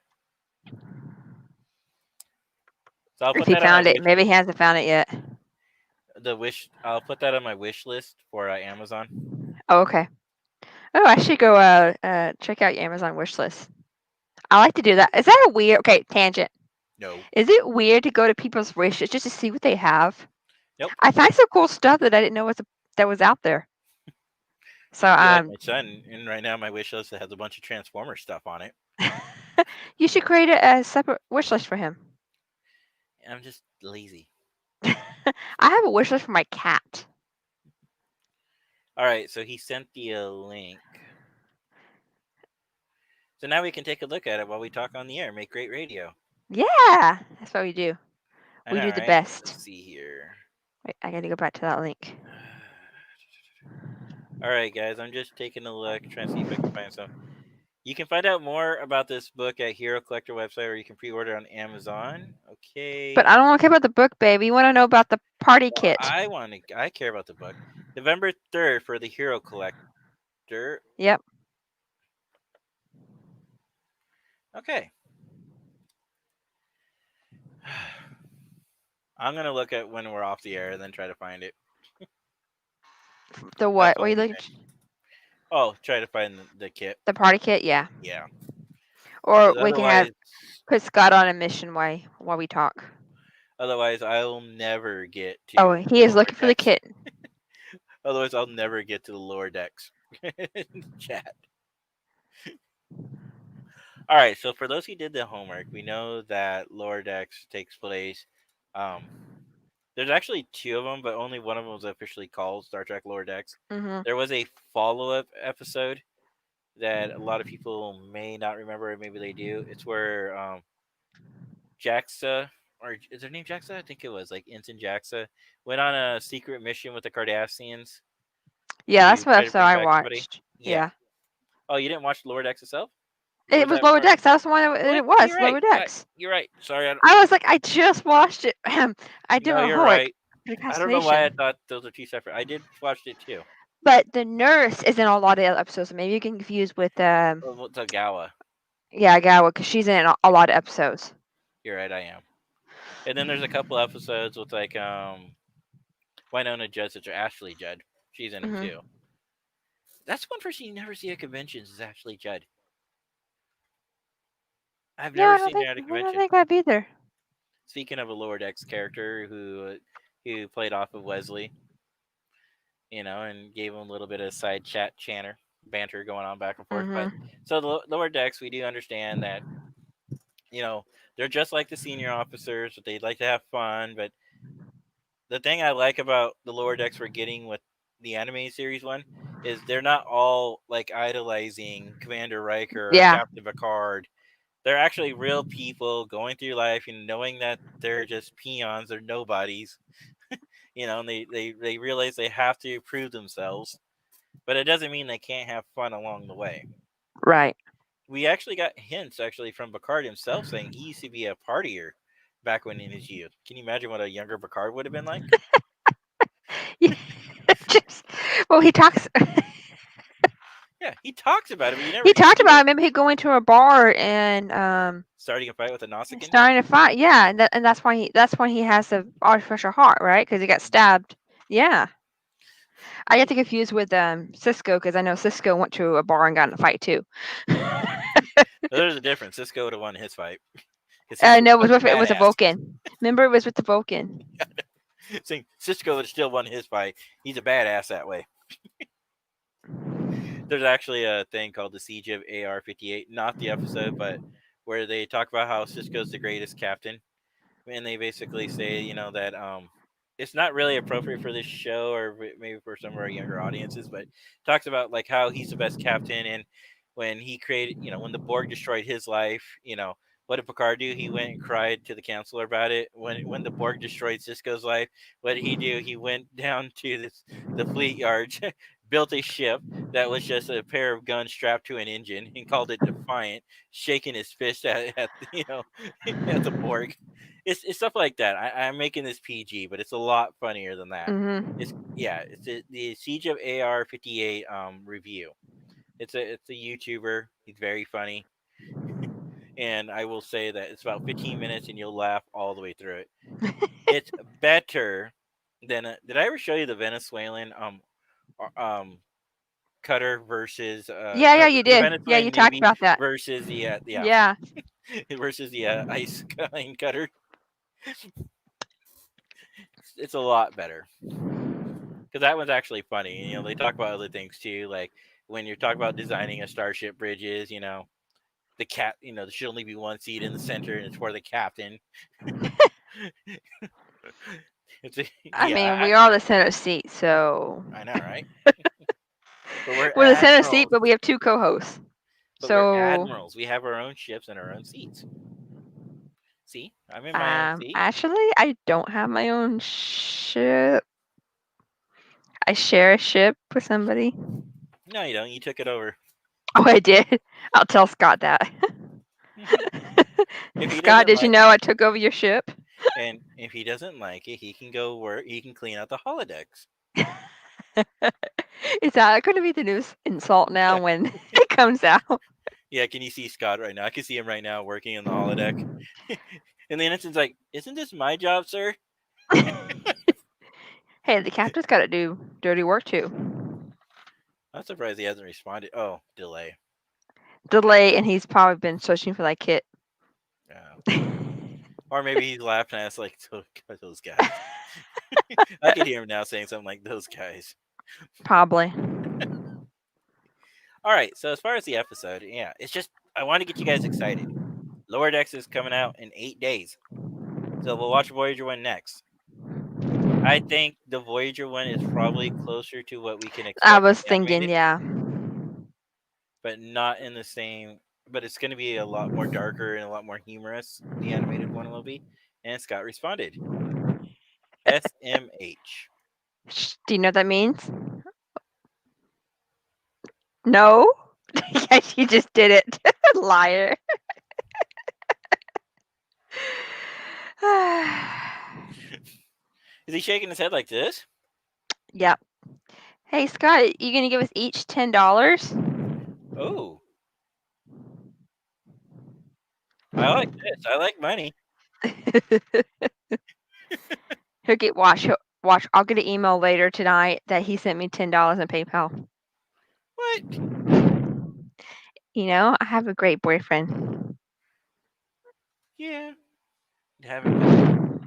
[SPEAKER 2] So I'll
[SPEAKER 3] If
[SPEAKER 2] put
[SPEAKER 3] he
[SPEAKER 2] that
[SPEAKER 3] found
[SPEAKER 2] on
[SPEAKER 3] it. Maybe he hasn't found it yet.
[SPEAKER 2] I'll put that on my wish list for Amazon.
[SPEAKER 3] Oh, okay. Oh, I should go check out your Amazon wish list. I like to do that. Is that a weird tangent?
[SPEAKER 2] No.
[SPEAKER 3] Is it weird to go to people's wishes just to see what they have?
[SPEAKER 2] Nope.
[SPEAKER 3] I find some cool stuff that I didn't know that was out there. So
[SPEAKER 2] like my son, and right now my wish list has a bunch of Transformer stuff on it.
[SPEAKER 3] You should create a separate wish list for him.
[SPEAKER 2] I'm just lazy.
[SPEAKER 3] I have a wish list for my cat.
[SPEAKER 2] All right, so he sent the link. So now we can take a look at it while we talk on the air. Make great radio.
[SPEAKER 3] Yeah, that's what we do. We do the best.
[SPEAKER 2] Let's see here.
[SPEAKER 3] Wait, I got to go back to that link.
[SPEAKER 2] All right, guys, I'm just taking a look, trying to see if I can find some. You can find out more about this book at Hero Collector website, or you can pre-order on Amazon. Okay.
[SPEAKER 3] But I don't want to care about the book, baby. You want to know about the party kit.
[SPEAKER 2] I care about the book. November 3rd for the Hero Collector.
[SPEAKER 3] Yep.
[SPEAKER 2] Okay. I'm gonna look at when we're off the air and then try to find it.
[SPEAKER 3] The
[SPEAKER 2] That's
[SPEAKER 3] what?
[SPEAKER 2] what
[SPEAKER 3] What are you
[SPEAKER 2] I'm
[SPEAKER 3] looking?
[SPEAKER 2] saying. Oh, try to find the kit.
[SPEAKER 3] The party kit? Yeah.
[SPEAKER 2] Yeah.
[SPEAKER 3] Or
[SPEAKER 2] 'Cause
[SPEAKER 3] we can have
[SPEAKER 2] otherwise,
[SPEAKER 3] put Scott on a mission while we talk.
[SPEAKER 2] otherwise I'll never get
[SPEAKER 3] Oh,
[SPEAKER 2] to
[SPEAKER 3] he is
[SPEAKER 2] lower
[SPEAKER 3] looking for the
[SPEAKER 2] decks.
[SPEAKER 3] kit.
[SPEAKER 2] Otherwise, I'll never get to the lower decks chat. All right. So for those who did the homework, we know that lower decks takes place. Um, there's actually two of them, but only one of them was officially called Star Trek Lower Decks.
[SPEAKER 3] Mm-hmm.
[SPEAKER 2] There was a follow-up episode that a lot of people may not remember, or maybe they do. It's where Jaxa, or is her name Jaxa? I think it was like Ensign Jaxa, went on a secret mission with the Cardassians
[SPEAKER 3] Yeah, that's
[SPEAKER 2] to
[SPEAKER 3] what
[SPEAKER 2] try to
[SPEAKER 3] episode
[SPEAKER 2] bring
[SPEAKER 3] I
[SPEAKER 2] back somebody.
[SPEAKER 3] watched.
[SPEAKER 2] Yeah.
[SPEAKER 3] Yeah.
[SPEAKER 2] Oh, you didn't watch Lower Decks itself? Or
[SPEAKER 3] It
[SPEAKER 2] was
[SPEAKER 3] was
[SPEAKER 2] that
[SPEAKER 3] Lower
[SPEAKER 2] part of
[SPEAKER 3] Decks. That was the one
[SPEAKER 2] What?
[SPEAKER 3] it was.
[SPEAKER 2] You're
[SPEAKER 3] Lower
[SPEAKER 2] right.
[SPEAKER 3] Decks.
[SPEAKER 2] You're right. Sorry.
[SPEAKER 3] I was like, I just watched it. I did
[SPEAKER 2] No,
[SPEAKER 3] my
[SPEAKER 2] you're
[SPEAKER 3] homework.
[SPEAKER 2] right. I don't know why I
[SPEAKER 3] Procrastination.
[SPEAKER 2] thought those are two separate. I did watch it too.
[SPEAKER 3] But the nurse is in a lot of episodes. So maybe you can confuse with
[SPEAKER 2] Oh, it's Gawa.
[SPEAKER 3] yeah, Gawa, because she's in a lot of episodes.
[SPEAKER 2] You're right. I am. And then there's a couple episodes with like Winona Judd, or Ashley Judd. She's in them
[SPEAKER 3] Mhm.
[SPEAKER 2] too. That's one person you never see at conventions is Ashley Judd. I've
[SPEAKER 3] Yeah,
[SPEAKER 2] never seen her at a
[SPEAKER 3] I don't
[SPEAKER 2] convention.
[SPEAKER 3] think I've either.
[SPEAKER 2] Speaking of a Lower Decks character who played off of Wesley, and gave him a little bit of side chat banter going on back and forth. But
[SPEAKER 3] Mhm.
[SPEAKER 2] so the Lower Decks, we do understand that they're just like the senior officers, but they'd like to have fun. But the thing I like about the Lower Decks we're getting with the anime series one is they're not all like idolizing Commander Riker or
[SPEAKER 3] Yeah.
[SPEAKER 2] Captain Picard. They're actually real people going through life and knowing that they're just peons, they're nobodies. And they realize they have to prove themselves, but it doesn't mean they can't have fun along the way.
[SPEAKER 3] Right.
[SPEAKER 2] We actually got hints from Picard himself saying he used to be a partier back when in his youth. Can you imagine what a younger Picard would have been like?
[SPEAKER 3] Well, he talks.
[SPEAKER 2] Yeah, he talks about it, but you never.
[SPEAKER 3] He talked about maybe he going to a bar and
[SPEAKER 2] starting a fight with a Nausicaan.
[SPEAKER 3] Starting to fight, yeah, and that's why he has the artificial heart, right? Because he got stabbed. Yeah. I get to confuse with Cisco because I know Cisco went to a bar and got in a fight too.
[SPEAKER 2] There's a difference. Cisco would have won his fight.
[SPEAKER 3] No, it was a Vulcan. Remember, it was with the Vulcan.
[SPEAKER 2] Saying Cisco would still won his fight. He's a badass that way. There's actually a thing called the Siege of AR-58, not the episode, but where they talk about how Cisco's the greatest captain, and they basically say, that it's not really appropriate for this show or maybe for some of our younger audiences, but talks about like how he's the best captain, and when he created, when the Borg destroyed his life, what did Picard do? He went and cried to the counselor about it. When the Borg destroyed Cisco's life, what did he do? He went down to the fleet yard, built a ship that was just a pair of guns strapped to an engine, and called it Defiant, shaking his fist at at the Borg. It's stuff like that. I'm making this PG, but it's a lot funnier than that.
[SPEAKER 3] Mm-hmm.
[SPEAKER 2] It's the Siege of AR-58 review. It's a YouTuber. He's very funny. And I will say that it's about 15 minutes and you'll laugh all the way through it. It's better than did I ever show you the Venezuelan cutter versus
[SPEAKER 3] yeah, you did. Yeah, you talked about that
[SPEAKER 2] versus the versus the ice cutter. It's a lot better because that one's actually funny. They talk about other things too, like when you're talking about designing a starship bridges. The there should only be one seat in the center, and it's for the captain.
[SPEAKER 3] I mean, we are the center seat, so
[SPEAKER 2] I know, right? But
[SPEAKER 3] we're the center seat, but we have two co-hosts.
[SPEAKER 2] But we're admirals. We have our own ships and our own seats. See, I'm in my own seat.
[SPEAKER 3] Actually, I don't have my own ship. I share a ship with somebody.
[SPEAKER 2] No, you don't. You took it over.
[SPEAKER 3] Oh, I did. I'll tell Scott that. Scott, did you know I took over your ship?
[SPEAKER 2] And if he doesn't like it, he can go work. He can clean out the holodecks.
[SPEAKER 3] Is that going to be the new insult now when it comes out?
[SPEAKER 2] Yeah, can you see Scott right now? I can see him right now working in the holodeck. And the ensign's like, "Isn't this my job, sir?"
[SPEAKER 3] Hey, the captain's got to do dirty work too.
[SPEAKER 2] I'm surprised he hasn't responded. Oh, delay.
[SPEAKER 3] Delay, and he's probably been searching for that kit.
[SPEAKER 2] Yeah. Or maybe he's laughing at us like those guys. I can hear him now saying something like those guys.
[SPEAKER 3] Probably.
[SPEAKER 2] All right, so as far as the episode, yeah, it's just I want to get you guys excited. Lower Decks is coming out in 8 days. So we'll watch Voyager 1 next. I think the Voyager 1 is probably closer to what we can expect.
[SPEAKER 3] I was thinking, yeah.
[SPEAKER 2] But not in the same. But it's going to be a lot more darker and a lot more humorous. The animated one will be. And Scott responded. SMH.
[SPEAKER 3] Do you know what that means? No? Yes, you just did it. Liar.
[SPEAKER 2] Is he shaking his head like this?
[SPEAKER 3] Yep. Hey, Scott, you going to give us each $10?
[SPEAKER 2] Oh. I like this. I like money.
[SPEAKER 3] He'll get watch. I'll get an email later tonight that he sent me $10 in PayPal.
[SPEAKER 2] What?
[SPEAKER 3] You know, I have a great boyfriend.
[SPEAKER 2] Yeah. Having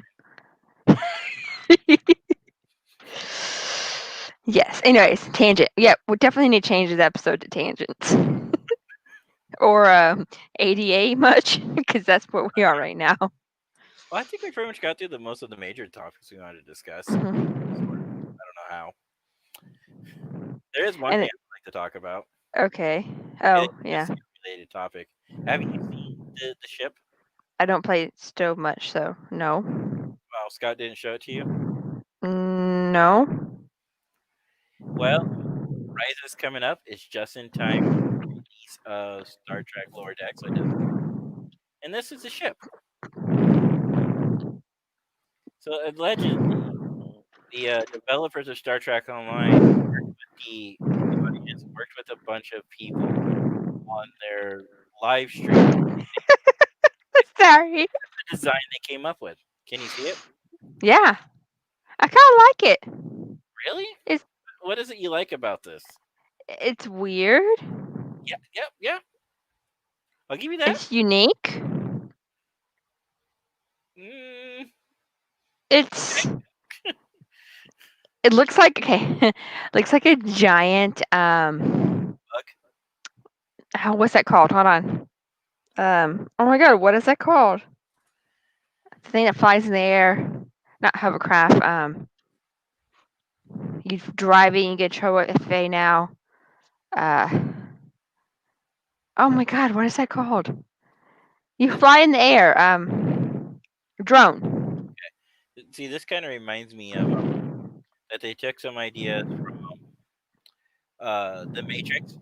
[SPEAKER 3] Yes. Anyways, tangent. Yeah, we definitely need to change this episode to tangents. Or ADA much, because that's where we are right now.
[SPEAKER 2] Well, I think we pretty much got through most of the major topics we wanted to discuss. I don't know how. There is one thing I'd like to talk about.
[SPEAKER 3] Okay. Oh, yeah.
[SPEAKER 2] Related topic. Have you seen the ship?
[SPEAKER 3] I don't play Stove much, so no.
[SPEAKER 2] Well, Scott didn't show it to you?
[SPEAKER 3] No.
[SPEAKER 2] Well, Rise is coming up. It's just in time for the release of Star Trek Lower Decks. And this is the ship. So allegedly, the developers of Star Trek Online worked with a bunch of people on their live stream.
[SPEAKER 3] Sorry.
[SPEAKER 2] The design they came up with. Can you see it?
[SPEAKER 3] Yeah. I kind of like it.
[SPEAKER 2] Really? What is it you like about this?
[SPEAKER 3] It's weird.
[SPEAKER 2] Yeah. I'll give you that.
[SPEAKER 3] It's unique. It's. It looks like looks like a giant what's that called? Hold on. Oh my god, what is that called? The thing that flies in the air. Not hovercraft. You driving, you get trouble with FA now. Oh my god, what is that called? You fly in the air. Drone.
[SPEAKER 2] Okay. See, this kind of reminds me of that they took some ideas from the Matrix.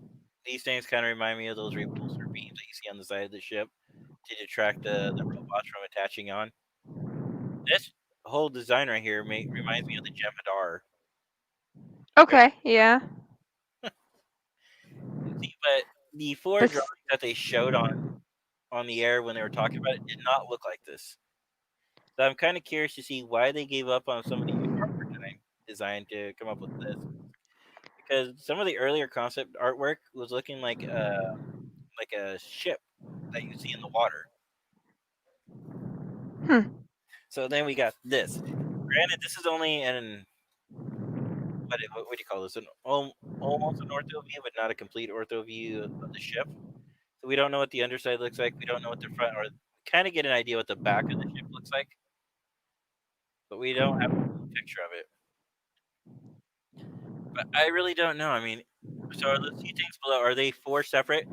[SPEAKER 2] These things kind of remind me of those repulsor beams that you see on the side of the ship to detract the robots from attaching on. This whole design right here reminds me of the Jem'Hadar.
[SPEAKER 3] Okay, yeah.
[SPEAKER 2] See, but the four drawings that they showed on the air when they were talking about it did not look like this. So I'm kind of curious to see why they gave up on some of the artwork design to come up with this. Because some of the earlier concept artwork was looking like a ship that you see in the water. So then we got this. Granted, this is only what do you call this? Almost an ortho view, but not a complete ortho view of the ship. So we don't know what the underside looks like. We don't know what the front, or kind of get an idea what the back of the ship looks like. But we don't have a picture of it. But I really don't know. I mean, so are the two things below, are they four separate?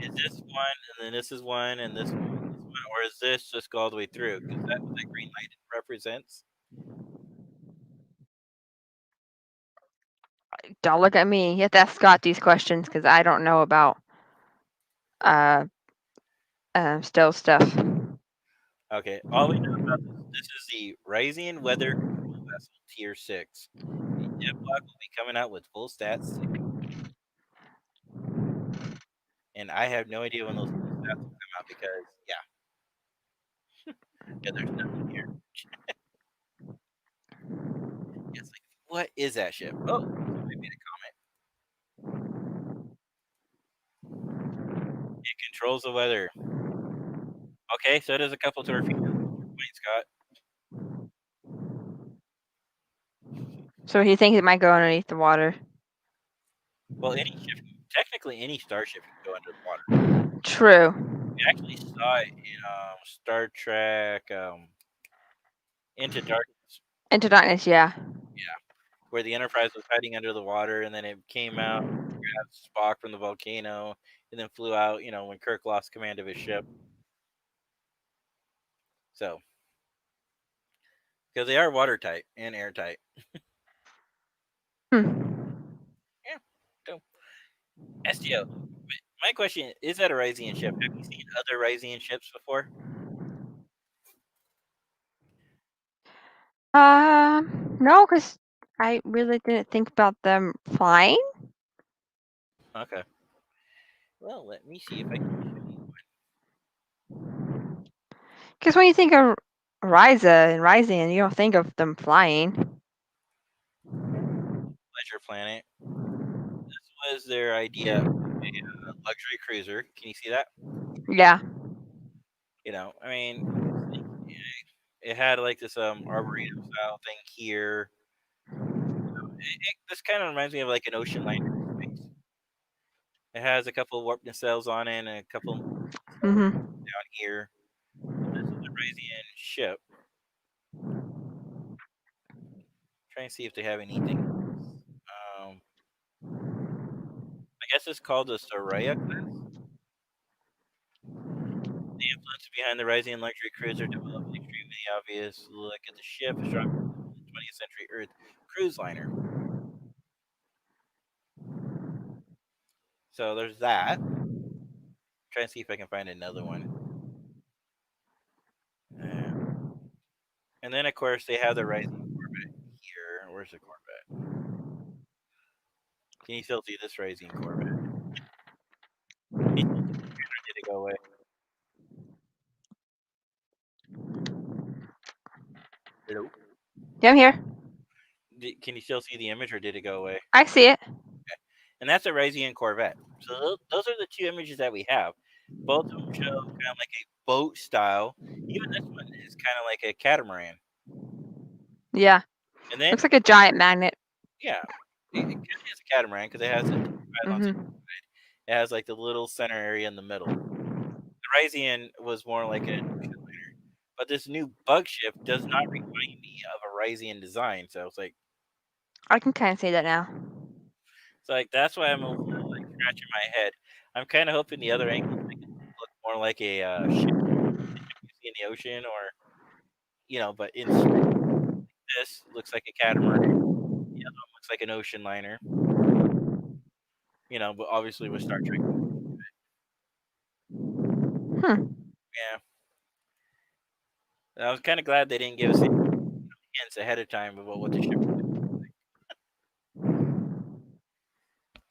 [SPEAKER 2] Is this one, and then this is one, and this one, or is this just go all the way through? Because that's what that green light represents.
[SPEAKER 3] Don't look at me. You have to ask Scott these questions because I don't know about still stuff.
[SPEAKER 2] Okay, all we know about this is the Ryzian Weather Control Vessel Tier 6. The Jetblock will be coming out with full stats. and I have no idea when those stats will come out because yeah, there's nothing here. It's like, what is that ship? Oh, somebody made a comment. It controls the weather. Okay, so does a couple torpedoes. Wait, Scott.
[SPEAKER 3] So he thinks it might go underneath the water.
[SPEAKER 2] Well, technically any starship can go under the water.
[SPEAKER 3] True.
[SPEAKER 2] We actually saw it in Star Trek Into Darkness.
[SPEAKER 3] Into Darkness, yeah.
[SPEAKER 2] Yeah, where the Enterprise was hiding under the water, and then it came out, grabbed Spock from the volcano, and then flew out. When Kirk lost command of his ship. So, because they are watertight and airtight.
[SPEAKER 3] Hmm.
[SPEAKER 2] Yeah. So, STO. My question is that a Ryzian ship? Have you seen other Ryzian ships before?
[SPEAKER 3] No, because I really didn't think about them flying.
[SPEAKER 2] Okay. Well, let me see if I can show you one.
[SPEAKER 3] Because when you think of Ryza and Ryzian, you don't think of them flying.
[SPEAKER 2] Pleasure Planet. This was their idea of a luxury cruiser. Can you see that?
[SPEAKER 3] Yeah.
[SPEAKER 2] I mean, it had like this arboretum style thing here. This kind of reminds me of like an ocean liner in space. It has a couple of warp nacelles on it and a couple down here. This is a Ryzian ship. Trying to see if they have anything. I guess it's called the Soraya class. The influence behind the Ryzian luxury cruiser developed an extremely obvious look at the ship, a strong 20th century Earth cruise liner. So there's that. Trying to see if I can find another one. And then, of course, they have the Ryzian Corvette here. Where's the Corvette? Can you still see this Ryzian Corvette? Did it go away? Hello?
[SPEAKER 3] Yeah, I'm here.
[SPEAKER 2] Can you still see the image, or did it go away?
[SPEAKER 3] I see it.
[SPEAKER 2] Okay. And that's a Ryzian Corvette. So those are the two images that we have. Both of them show kind of like a boat style. Even this one is kind of like a catamaran.
[SPEAKER 3] Yeah.
[SPEAKER 2] And then
[SPEAKER 3] looks like a giant magnet.
[SPEAKER 2] Yeah, it kind of is a catamaran because it has it has like the little center area in the middle. The Ryzian was more like a ocean liner, but this new bug ship does not remind me of a Ryzian design. So it's like
[SPEAKER 3] I can kind of see that now.
[SPEAKER 2] So like that's why I'm a little like scratching my head. I'm kind of hoping the other angle make it look more like a ship you see in the ocean, or but in this looks like a catamaran. The other one looks like an ocean liner. But obviously with Star Trek. Yeah. I was kind of glad they didn't give us hints ahead of time about what the ship was like.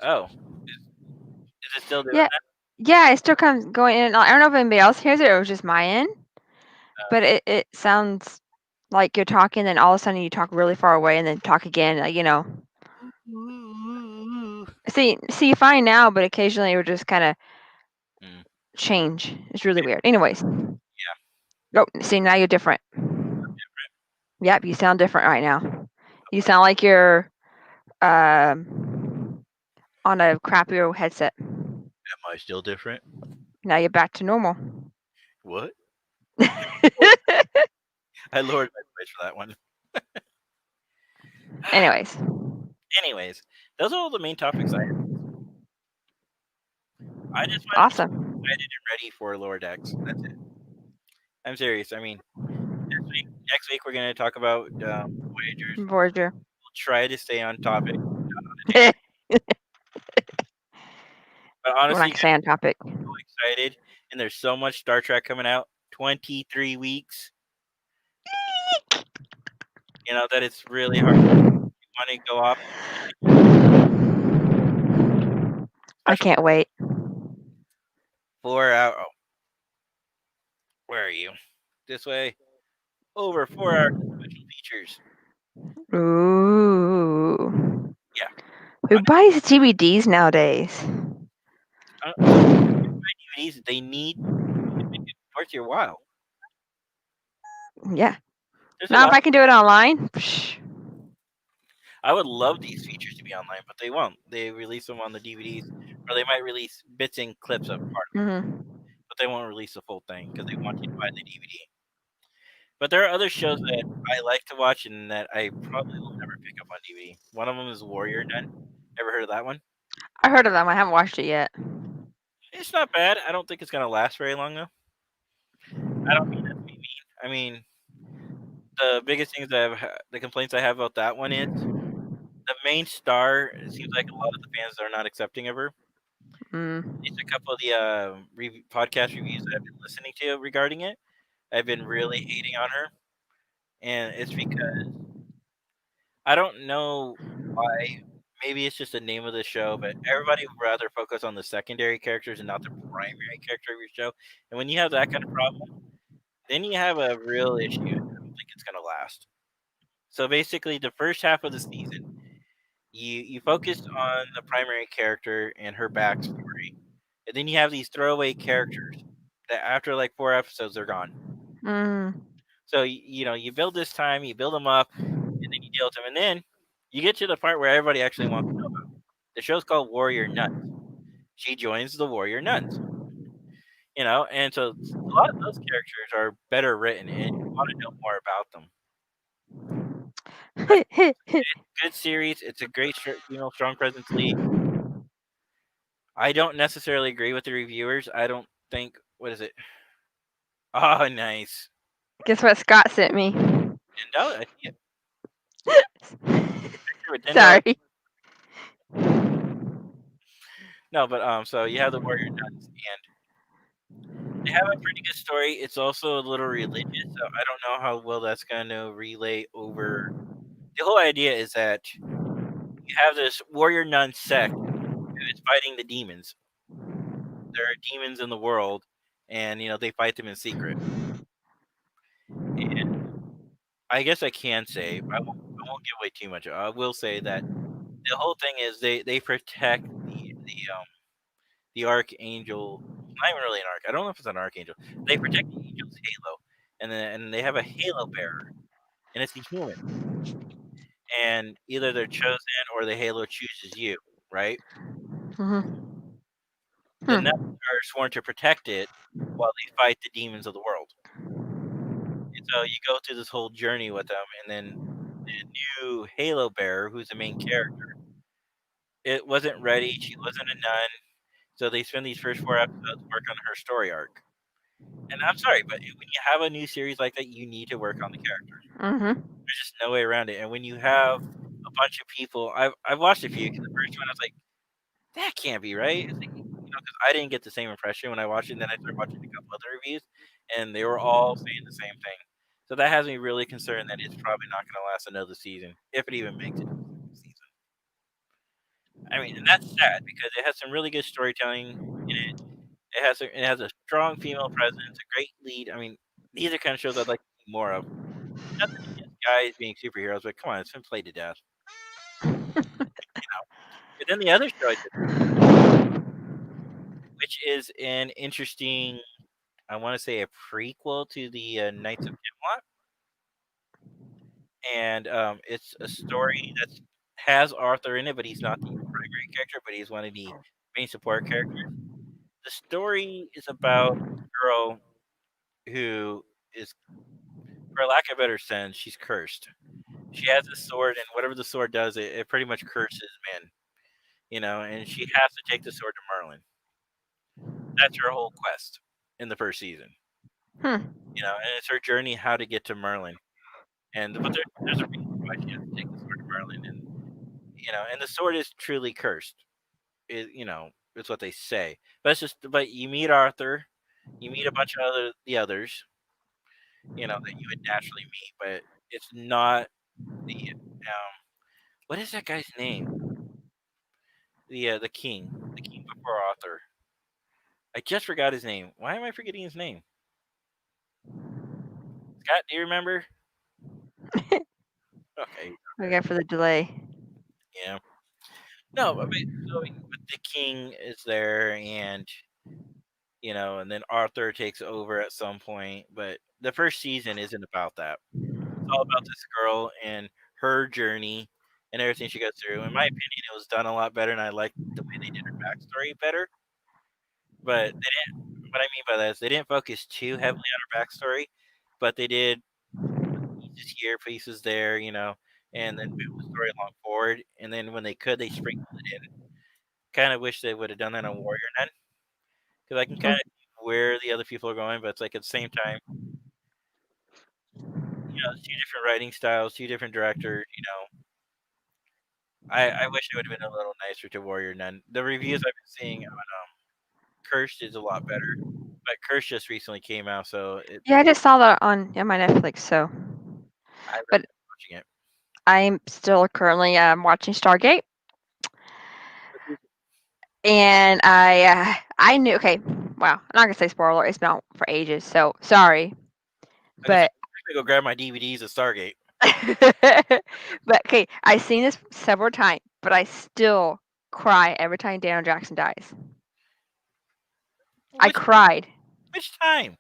[SPEAKER 2] Oh. Is it still doing that?
[SPEAKER 3] Yeah, it still comes going in. I don't know if anybody else hears it or it was just my end. But it sounds like you're talking, then all of a sudden you talk really far away and then talk again, See, fine now, but occasionally it would just kind of change. It's really weird. Anyways.
[SPEAKER 2] Yeah.
[SPEAKER 3] Oh, see, now you're different. Yep, you sound different right now. You sound like you're on a crappier headset.
[SPEAKER 2] Am I still different?
[SPEAKER 3] Now you're back to normal.
[SPEAKER 2] What? I lowered my voice for that one. Anyways, those are all the main topics I have. I just want
[SPEAKER 3] awesome.
[SPEAKER 2] to be excited and ready for Lower Decks. That's it. I'm serious. I mean, next week we're going to talk about Voyager. We'll try to stay on topic. But honestly,
[SPEAKER 3] we're not staying on topic.
[SPEAKER 2] I'm so excited, and there's so much Star Trek coming out. 23 weeks. That it's really hard to want to go off.
[SPEAKER 3] I can't wait.
[SPEAKER 2] 4 hour. Oh, where are you? This way. Over 4 hours of special features.
[SPEAKER 3] Ooh.
[SPEAKER 2] Yeah.
[SPEAKER 3] Who buys DVDs nowadays?
[SPEAKER 2] So DVDs, they need to make it worth your while.
[SPEAKER 3] Yeah.
[SPEAKER 2] There's a
[SPEAKER 3] Now, if
[SPEAKER 2] lot.
[SPEAKER 3] I can do it online, psh,
[SPEAKER 2] I would love these features to be online, but they won't. They release them on the DVDs, or they might release bits and clips of part of it, but they won't release the full thing because they want you to buy the DVD. But there are other shows that I like to watch and that I probably will never pick up on DVD. One of them is Warrior Nun. Ever heard of that one?
[SPEAKER 3] I heard of them. I haven't watched it yet.
[SPEAKER 2] It's not bad. I don't think it's gonna last very long though. I don't mean that to be mean. I mean, the biggest things the complaints I have about that one is the main star. It seems like a lot of the fans are not accepting of her.
[SPEAKER 3] Mm.
[SPEAKER 2] It's a couple of the podcast reviews that I've been listening to regarding it. I've been really hating on her, and it's because I don't know why. Maybe it's just the name of the show, but everybody would rather focus on the secondary characters and not the primary character of your show. And when you have that kind of problem, then you have a real issue. I don't think it's gonna last. So basically, the first half of the season, you focused on the primary character and her backstory, and then you have these throwaway characters that after like 4 episodes they're gone.
[SPEAKER 3] Mm.
[SPEAKER 2] So you build this time, you build them up, and then you deal with them, and then you get to the part where everybody actually wants to know about. The show's called Warrior Nuns. She joins the Warrior Nuns, and so a lot of those characters are better written, and you want to know more about them. But it's a good series. It's a great, strong presence lead. I don't necessarily agree with the reviewers. I don't think. What is it? Oh, nice.
[SPEAKER 3] Guess what Scott sent me?
[SPEAKER 2] Dendel, I see it. Picture with Dendel.
[SPEAKER 3] Sorry.
[SPEAKER 2] No, but so you have the Warrior Nuns, and they have a pretty good story. It's also a little religious, so I don't know how well that's going to relay over. The whole idea is that you have this warrior nun sect who is fighting the demons. There are demons in the world, and they fight them in secret. And I guess I can say I won't give away too much. I will say that the whole thing is they protect the archangel. Not even really an arch. I don't know if it's an archangel. They protect the angel's halo, and they have a halo bearer, and it's a human. And either they're chosen or the halo chooses you, right? The nuns are sworn to protect it while they fight the demons of the world. And so you go through this whole journey with them, and then the new halo bearer, who's the main character, it wasn't ready. She wasn't a nun, so they spend these first 4 episodes work on her story arc. And I'm sorry, but when you have a new series like that, you need to work on the characters. There's just no way around it. And when you have a bunch of people, I've watched a few. Because the first one, I was like, that can't be right. It's like, because I didn't get the same impression when I watched it. And then I started watching a couple other reviews, and they were all saying the same thing. So that has me really concerned that it's probably not going to last another season, if it even makes it to the season. I mean, and that's sad because it has some really good storytelling in it. It has a strong female presence, a great lead. I mean, these are kind of shows I'd like to see more of. Nothing against guys being superheroes, but come on, it's been played to death. But then the other show I did, which is an interesting, I want to say a prequel to the Knights of Camelot, and it's a story that has Arthur in it, but he's not the primary character, but he's one of the main support characters. The story is about a girl who is, for lack of a better sense, she's cursed. She has a sword, and whatever the sword does, it pretty much curses men. And she has to take the sword to Merlin. That's her whole quest in the first season. And it's her journey how to get to Merlin. But there's a reason why she has to take the sword to Merlin, and the sword is truly cursed. It's what they say. But you meet Arthur, you meet a bunch of the others, that you would naturally meet, but it's not the what is that guy's name? The king before Arthur. I just forgot his name. Why am I forgetting his name? Scott, do you remember? Okay,
[SPEAKER 3] Okay, for the delay.
[SPEAKER 2] yeah. No, I mean, so the king is there, and and then Arthur takes over at some point. But the first season isn't about that. It's all about this girl and her journey and everything she goes through. In my opinion, it was done a lot better, and I liked the way they did her backstory better. But they didn't. What I mean by that is they didn't focus too heavily on her backstory, but they did pieces here, pieces there, and then move the story along forward. And then when they could, they sprinkled it in. Kind of wish they would have done that on Warrior Nun, because I can kind of see where the other people are going, but it's like at the same time, it's two different writing styles, two different directors. I wish it would have been a little nicer to Warrior Nun. The reviews I've been seeing on Cursed is a lot better, but Cursed just recently came out, so
[SPEAKER 3] Yeah, I just saw that on my Netflix. So,
[SPEAKER 2] I
[SPEAKER 3] but
[SPEAKER 2] recommend watching it.
[SPEAKER 3] I'm still currently watching Stargate, and I knew. Okay, wow, I'm not gonna say spoiler. It's been out for ages, so sorry.
[SPEAKER 2] I guess I'm
[SPEAKER 3] But
[SPEAKER 2] gonna go grab my DVDs of Stargate.
[SPEAKER 3] but okay, I've seen this several times, but I still cry every time Daniel Jackson dies. I
[SPEAKER 2] Which
[SPEAKER 3] cried.
[SPEAKER 2] which time?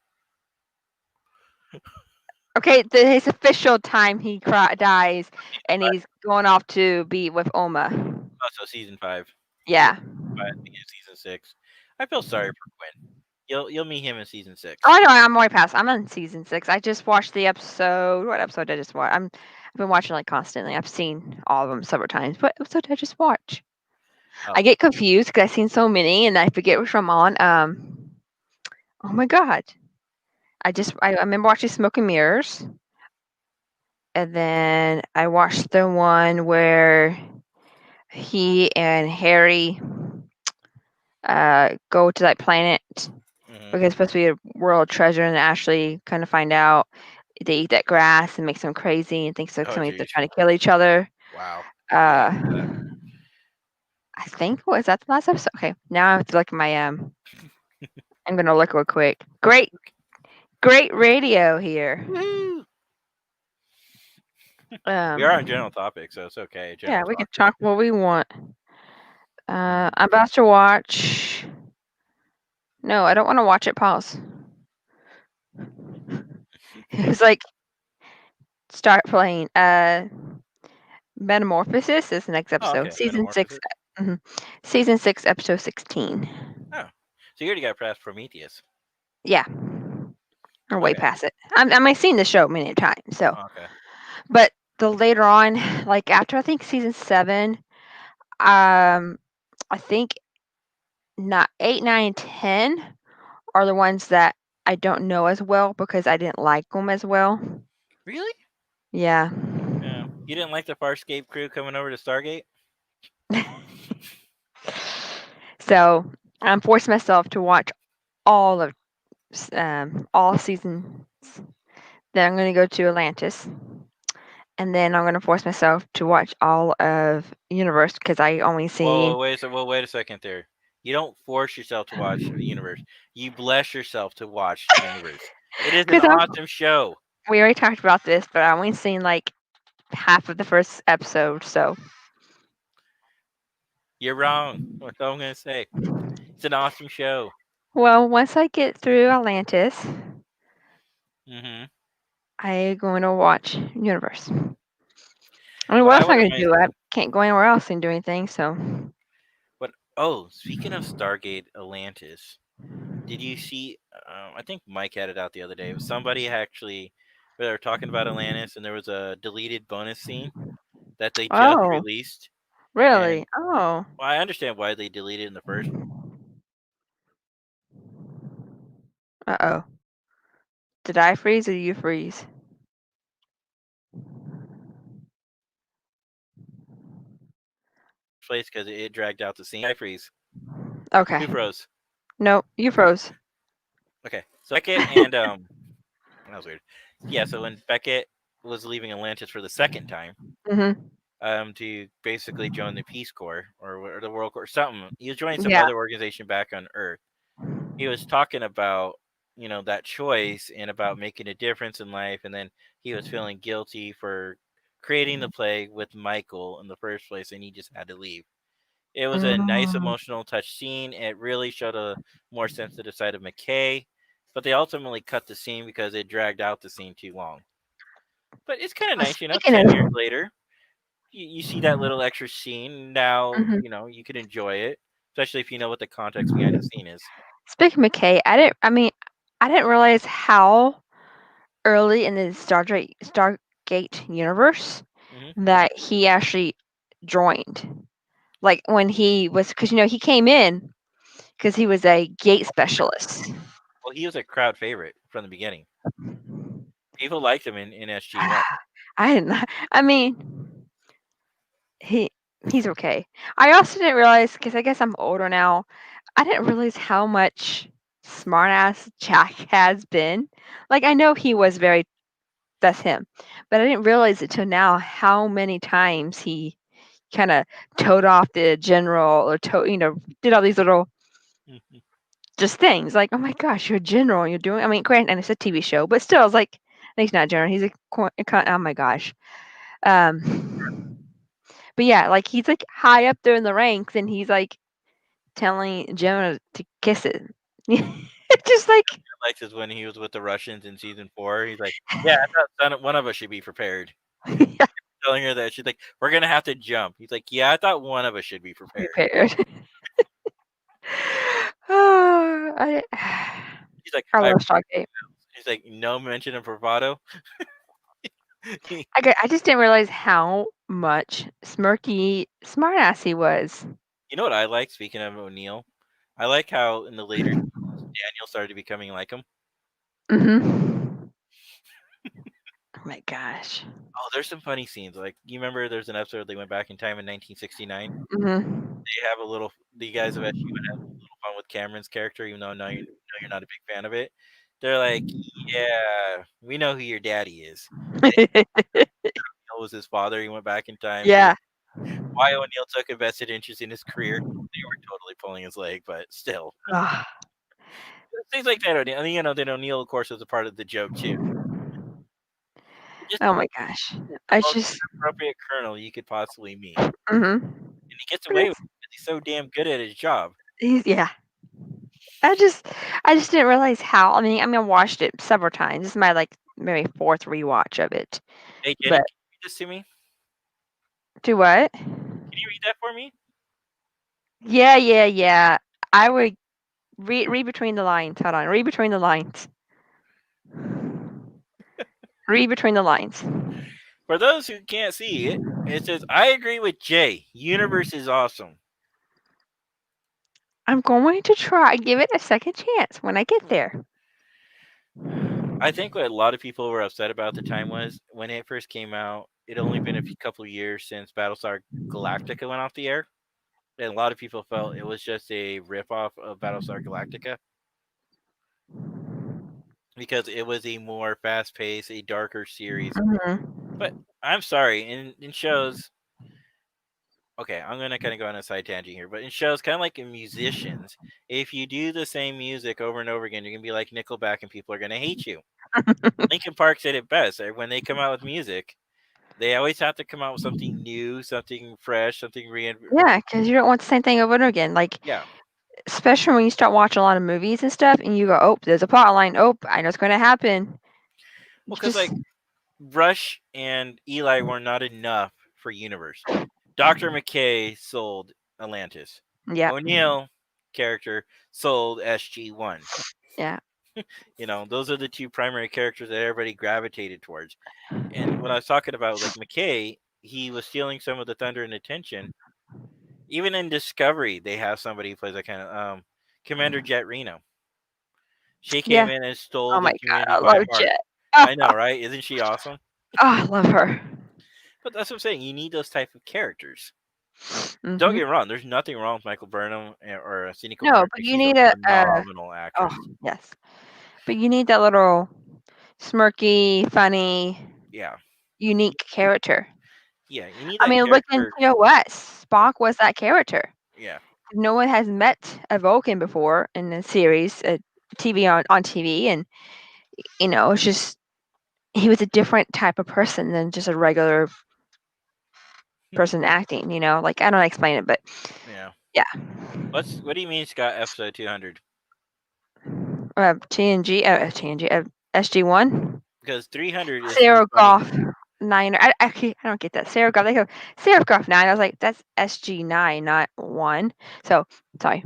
[SPEAKER 3] Okay, his official time he dies, and he's going off to be with Oma.
[SPEAKER 2] Oh, so season 5.
[SPEAKER 3] Yeah.
[SPEAKER 2] 5, beginning of season 6. I feel sorry for Quinn. You'll meet him in season 6.
[SPEAKER 3] Oh no, I'm way past. I'm on season 6. I just watched the episode. What episode did I just watch? I've been watching like constantly. I've seen all of them several times. What episode did I just watch?
[SPEAKER 2] Oh.
[SPEAKER 3] I get confused because I've seen so many and I forget which one I'm on. Oh my god. I remember watching Smoke and Mirrors. And then I watched the one where he and Harry go to that planet because it's supposed to be a world treasure, and actually kind of find out they eat that grass and makes them crazy and thinks that
[SPEAKER 2] Oh,
[SPEAKER 3] somebody's
[SPEAKER 2] jeez.
[SPEAKER 3] trying to kill each other.
[SPEAKER 2] Wow.
[SPEAKER 3] I think was that the last episode? Okay, now I have to look at my I'm gonna look real quick. Great radio here.
[SPEAKER 2] Woo! We are on general topic, so it's okay.
[SPEAKER 3] Yeah, we can talk what we want. I'm about to watch. No, I don't want to watch it. Pause. It's like start playing. Metamorphosis is the next episode.
[SPEAKER 2] okay.
[SPEAKER 3] Season 6.
[SPEAKER 2] Metamorphosis.
[SPEAKER 3] Season 6, episode 16.
[SPEAKER 2] Oh, so you already got past Prometheus.
[SPEAKER 3] Yeah, or way
[SPEAKER 2] Okay.
[SPEAKER 3] past it. I've seen the show many times. So,
[SPEAKER 2] Oh, okay.
[SPEAKER 3] but the later on, like after I think season 7, I think not 8, 9, 10 are the ones that I don't know as well because I didn't like them as well.
[SPEAKER 2] Really?
[SPEAKER 3] Yeah.
[SPEAKER 2] Yeah. You didn't like the Farscape crew coming over to Stargate?
[SPEAKER 3] So I'm forcing myself to watch all seasons. Then I'm going to go to Atlantis, and then I'm going to force myself to watch all of Universe because I only see.
[SPEAKER 2] Whoa, wait a second there. You don't force yourself to watch the Universe. You bless yourself to watch the Universe. It is an awesome show.
[SPEAKER 3] We already talked about this, but I only seen like half of the first episode, so.
[SPEAKER 2] You're wrong. That's all I'm going to say. It's an awesome show.
[SPEAKER 3] Well, once I get through Atlantis, I'm going to watch Universe. I mean, what else am I going to do? I can't go anywhere else and do anything, so.
[SPEAKER 2] But oh, speaking of Stargate Atlantis, did you see? I think Mike had it out the other day. Somebody actually, they were talking about Atlantis, and there was a deleted bonus scene that they just released.
[SPEAKER 3] Really?
[SPEAKER 2] And,
[SPEAKER 3] well,
[SPEAKER 2] I understand why they deleted it in the first.
[SPEAKER 3] Uh-oh. Did I freeze or you freeze?
[SPEAKER 2] Place because it dragged out the scene. I freeze.
[SPEAKER 3] Okay.
[SPEAKER 2] Who froze?
[SPEAKER 3] No, you froze.
[SPEAKER 2] Okay, so Beckett and that was weird. Yeah, so when Beckett was leaving Atlantis for the second time, to basically join the Peace Corps or the World Corps, something. He was joining some other organization back on Earth. he was talking about that choice and about making a difference in life, and then he was feeling guilty for creating the plague with Michael in the first place, and he just had to leave. It was a nice
[SPEAKER 3] Mm.
[SPEAKER 2] emotional touch scene. It really showed a more sensitive side of McKay, but they ultimately cut the scene because it dragged out the scene too long. But it's kind of
[SPEAKER 3] Well,
[SPEAKER 2] nice,
[SPEAKER 3] speaking
[SPEAKER 2] 10 years
[SPEAKER 3] of,
[SPEAKER 2] later, you see that little extra scene. Now,
[SPEAKER 3] mhm.
[SPEAKER 2] you can enjoy it, especially if you know what the context behind the scene is.
[SPEAKER 3] Speaking of McKay, I didn't realize how early in the Stargate universe
[SPEAKER 2] Hmm.
[SPEAKER 3] that he actually joined. Like when he was, because he came in because he was a gate specialist.
[SPEAKER 2] Well, he was a crowd favorite from the beginning. People liked him in SG1.
[SPEAKER 3] I didn't. I mean, he he's okay. I also didn't realize, because I guess I'm older now. I didn't realize how much smartass Jack has been. Like I know he was very, that's him, but I didn't realize it till now how many times he kind of towed off the general, or did all these little
[SPEAKER 2] Mhm.
[SPEAKER 3] just things. Like, oh my gosh, you're a general. You're doing. I mean, granted, and it's a TV show, but still, I was like, he's not a general. He's oh my gosh. But yeah, like he's like high up there in the ranks, and he's like telling Gemma to kiss it. Just like,
[SPEAKER 2] I liked is when he was with the Russians in season 4. He's like, "Yeah, I thought one of us should be prepared."
[SPEAKER 3] yeah,
[SPEAKER 2] Telling her that she's like, "We're gonna have to jump." He's like, "Yeah, I thought one of us should be prepared."
[SPEAKER 3] prepared. Oh,
[SPEAKER 2] He's like,
[SPEAKER 3] I
[SPEAKER 2] "I."
[SPEAKER 3] love Stargate.
[SPEAKER 2] He's like, "No mention of bravado."
[SPEAKER 3] I just didn't realize how much smirky smartass he was.
[SPEAKER 2] You know what I like? Speaking of O'Neill, I like how in the later seasons, Daniel started becoming like him.
[SPEAKER 3] Mm-hmm. Oh my gosh.
[SPEAKER 2] Oh, there's some funny scenes. Like you remember, there's an episode they went back in time in 1969.
[SPEAKER 3] Mm-hmm.
[SPEAKER 2] They have a little. The guys of SU have a little fun with Cameron's character, even though now you know you're not a big fan of it. They're like, "Yeah, we know who your daddy is." And O'Neill was his father. He went back in time. He
[SPEAKER 3] Yeah.
[SPEAKER 2] why O'Neill took a vested interest in his career. They were totally pulling his leg, but still,
[SPEAKER 3] Ah.
[SPEAKER 2] things like that. O'Neill, then O'Neill, of course, was a part of the joke too. Just
[SPEAKER 3] Oh my gosh.
[SPEAKER 2] the
[SPEAKER 3] I
[SPEAKER 2] most
[SPEAKER 3] just.
[SPEAKER 2] inappropriate colonel you could possibly meet,
[SPEAKER 3] Mm-hmm.
[SPEAKER 2] and he gets
[SPEAKER 3] But
[SPEAKER 2] away with it because he's so damn good at his job.
[SPEAKER 3] yeah. I just I just didn't realize how. I watched it several times. This is my like maybe fourth rewatch of it.
[SPEAKER 2] Hey, Jenny,
[SPEAKER 3] But
[SPEAKER 2] can you read this to me?
[SPEAKER 3] do what?
[SPEAKER 2] Can you read that for me?
[SPEAKER 3] Yeah, yeah, yeah. I would read between the lines. Hold on. Read between the lines. Read between the lines.
[SPEAKER 2] For those who can't see it, it says, "I agree with Jay. Universe is awesome."
[SPEAKER 3] I'm going to try give it a second chance when I get there.
[SPEAKER 2] I think what a lot of people were upset about at the time was when it first came out. It only been a couple of years since Battlestar Galactica went off the air, and a lot of people felt it was just a ripoff of Battlestar Galactica because it was a more fast-paced, a darker series.
[SPEAKER 3] Mhm.
[SPEAKER 2] But I'm sorry, in shows, okay, I'm gonna kind of go on a side tangent here, but in shows, kind of like in musicians, if you do the same music over and over again, you're gonna be like Nickelback, and people are gonna hate you. Linkin Park said it best. When they come out with music, they always have to come out with something new, something fresh, something
[SPEAKER 3] Yeah, because you don't want the same thing over and over again. Like,
[SPEAKER 2] yeah.
[SPEAKER 3] especially when you start watching a lot of movies and stuff, and you go, "Oh, there's a plot line. Oh, I know it's going to happen."
[SPEAKER 2] Well, because
[SPEAKER 3] Just
[SPEAKER 2] like Rush and Eli were not enough for Universe. Dr. McKay sold Atlantis.
[SPEAKER 3] yeah,
[SPEAKER 2] O'Neill character sold SG1.
[SPEAKER 3] yeah.
[SPEAKER 2] Those are the two primary characters that everybody gravitated towards. And when I was talking about like McKay, he was stealing some of the thunder and attention. Even in Discovery, they have somebody who plays that kind of Commander Jet Reno. She came
[SPEAKER 3] Yeah.
[SPEAKER 2] in and stole
[SPEAKER 3] Oh
[SPEAKER 2] the
[SPEAKER 3] my god,
[SPEAKER 2] community
[SPEAKER 3] I
[SPEAKER 2] by
[SPEAKER 3] love
[SPEAKER 2] heart.
[SPEAKER 3] Jet. Oh,
[SPEAKER 2] I know, right? Isn't she awesome?
[SPEAKER 3] I love her.
[SPEAKER 2] But that's what I'm saying. You need those type of characters. Don't
[SPEAKER 3] Hmm.
[SPEAKER 2] get me wrong. There's nothing wrong with Michael Burnham or Sinead
[SPEAKER 3] No,
[SPEAKER 2] O'Connor.
[SPEAKER 3] but you
[SPEAKER 2] She's a
[SPEAKER 3] need a
[SPEAKER 2] phenomenal
[SPEAKER 3] oh
[SPEAKER 2] actress.
[SPEAKER 3] yes, but you need that little smirky, funny,
[SPEAKER 2] Yeah,
[SPEAKER 3] unique character.
[SPEAKER 2] yeah. You need that
[SPEAKER 3] Look, and
[SPEAKER 2] character.
[SPEAKER 3] you know what?
[SPEAKER 2] Yeah,
[SPEAKER 3] Spock was that character.
[SPEAKER 2] yeah.
[SPEAKER 3] no one has met a Vulcan before in a series, TV on TV, and it's just he was a different type of person than just a regular person acting. Like I don't explain it, but
[SPEAKER 2] Yeah.
[SPEAKER 3] yeah.
[SPEAKER 2] What do you mean, Scott? Episode 200?
[SPEAKER 3] TNG, SG1.
[SPEAKER 2] Because 300 is
[SPEAKER 3] Sarah
[SPEAKER 2] funny.
[SPEAKER 3] Goff 9. I don't get that. Sarah Goff. They go Sarah Goff 9. I was like, that's SG9, not 1. So sorry.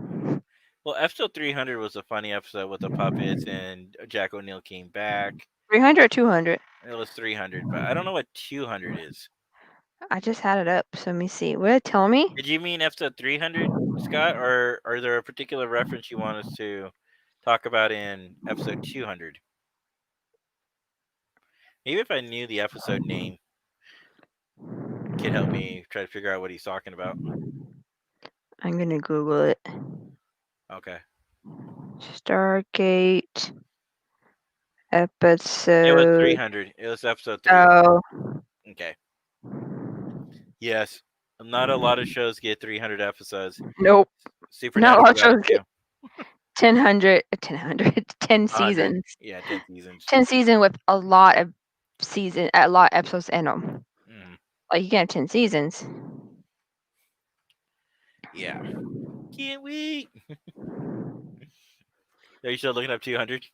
[SPEAKER 2] Well, episode 300 was a funny episode with the puppets and Jack O'Neill came back.
[SPEAKER 3] 300 or 200?
[SPEAKER 2] It was 300, but I don't know what 200 is.
[SPEAKER 3] I just had it up, so let me see. Will it tell me?
[SPEAKER 2] Did you mean episode 300, Scott, or are there a particular reference you want us to talk about in episode 200? Maybe if I knew the episode name, it could help me try to figure out what he's talking about.
[SPEAKER 3] I'm gonna Google it.
[SPEAKER 2] Okay.
[SPEAKER 3] Stargate episode.
[SPEAKER 2] It was 300. It was episode 300.
[SPEAKER 3] Oh,
[SPEAKER 2] Okay. Yes. Not a lot of shows get 300 episodes.
[SPEAKER 3] nope.
[SPEAKER 2] Supernatural.
[SPEAKER 3] Not a lot of
[SPEAKER 2] got
[SPEAKER 3] shows
[SPEAKER 2] it too.
[SPEAKER 3] 10
[SPEAKER 2] 100.
[SPEAKER 3] seasons.
[SPEAKER 2] Yeah, 10 seasons.
[SPEAKER 3] 10 seasons with a lot of episodes in them.
[SPEAKER 2] Mhm.
[SPEAKER 3] Like you can have 10 seasons.
[SPEAKER 2] Yeah. Can't wait. Are you still looking up 200?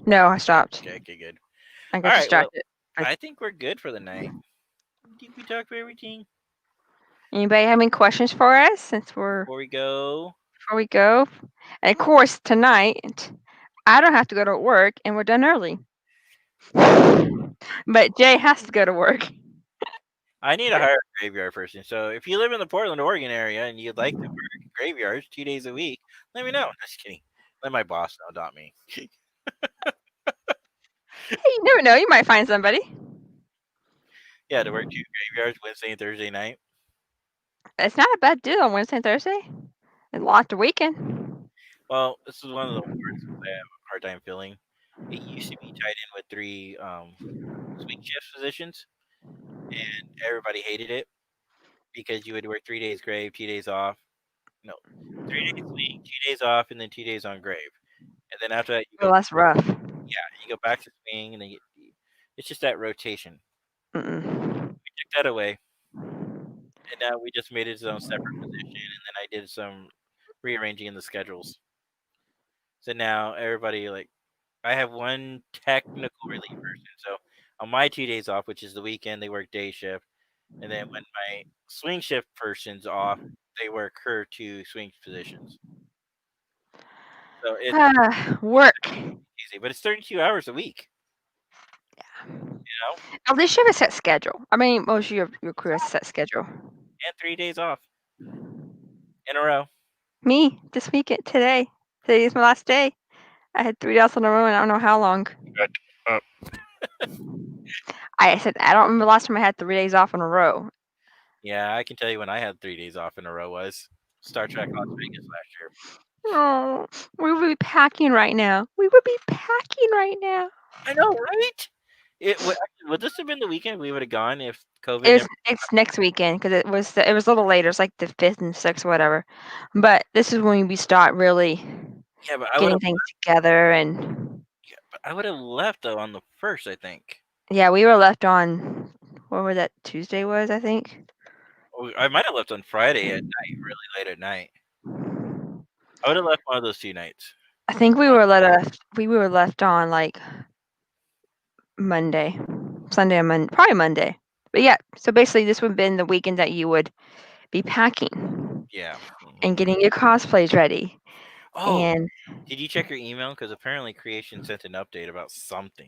[SPEAKER 3] No, I stopped.
[SPEAKER 2] Okay, good.
[SPEAKER 3] I got
[SPEAKER 2] All right,
[SPEAKER 3] distracted.
[SPEAKER 2] I think we're good for the night. I think we talked for everything.
[SPEAKER 3] Anybody have any questions for us
[SPEAKER 2] Before we go?
[SPEAKER 3] And of course, tonight, I don't have to go to work and we're done early. But Jay has to go to work.
[SPEAKER 2] I need to hire a graveyard person. So if you live in the Portland, Oregon area and you'd like to work graveyards 2 days a week, let me know. Just kidding. Let my boss know, not me.
[SPEAKER 3] Hey, you never know. You might find somebody.
[SPEAKER 2] Yeah, to work 2 graveyards Wednesday and Thursday night.
[SPEAKER 3] It's not a bad deal on Wednesday and Thursday. And locked the weekend.
[SPEAKER 2] Well, this is one of the words I have a hard time filling. It used to be tied in with 3 swing shift positions, and everybody hated it because you would work 3 days grave, 2 days off. No, 3 days swing, 2 days off, and then 2 days on grave. And then after that, you go.
[SPEAKER 3] Well, that's rough.
[SPEAKER 2] Yeah, you go back to swing, and then it's just that rotation.
[SPEAKER 3] Mm-mm.
[SPEAKER 2] We took that away, and now we just made it its own separate position. And then I did some rearranging in the schedules. So now everybody I have one technical relief person. So on my 2 days off, which is the weekend, they work day shift, and then when my swing shift person's off, they work her 2 swing positions. So it's
[SPEAKER 3] Work.
[SPEAKER 2] easy, but it's 32 hours a week.
[SPEAKER 3] Yeah.
[SPEAKER 2] You
[SPEAKER 3] At least you have a set schedule. I mean, most of your crew has a set schedule.
[SPEAKER 2] And 3 days off in a row.
[SPEAKER 3] Me, this weekend, today. Today is my last day. I had 3 days in a row and I don't know how long. I said, I don't remember the last time I had 3 days off in a row.
[SPEAKER 2] Yeah, I can tell you when I had 3 days off in a row was Star Trek Las Vegas last year.
[SPEAKER 3] Oh, we would be packing right now.
[SPEAKER 2] I know, right? Would this have been the weekend we would have gone if COVID?
[SPEAKER 3] It's next weekend because it was a little later. It's like the 5th and 6th, whatever. But this is when we start really getting things together. And
[SPEAKER 2] yeah, but I would have left though on the 1st, I think.
[SPEAKER 3] Yeah, we were left on whatever that Tuesday was, I think.
[SPEAKER 2] I might have left on Friday at night, really late at night. I would have left one of those 2 nights.
[SPEAKER 3] I think we were left on like Monday, Sunday, or Monday, probably Monday. But yeah, so basically this would have been the weekend that you would be packing.
[SPEAKER 2] Yeah.
[SPEAKER 3] And getting your cosplays ready.
[SPEAKER 2] Oh,
[SPEAKER 3] and
[SPEAKER 2] did you check your email? Because apparently Creation sent an update about something.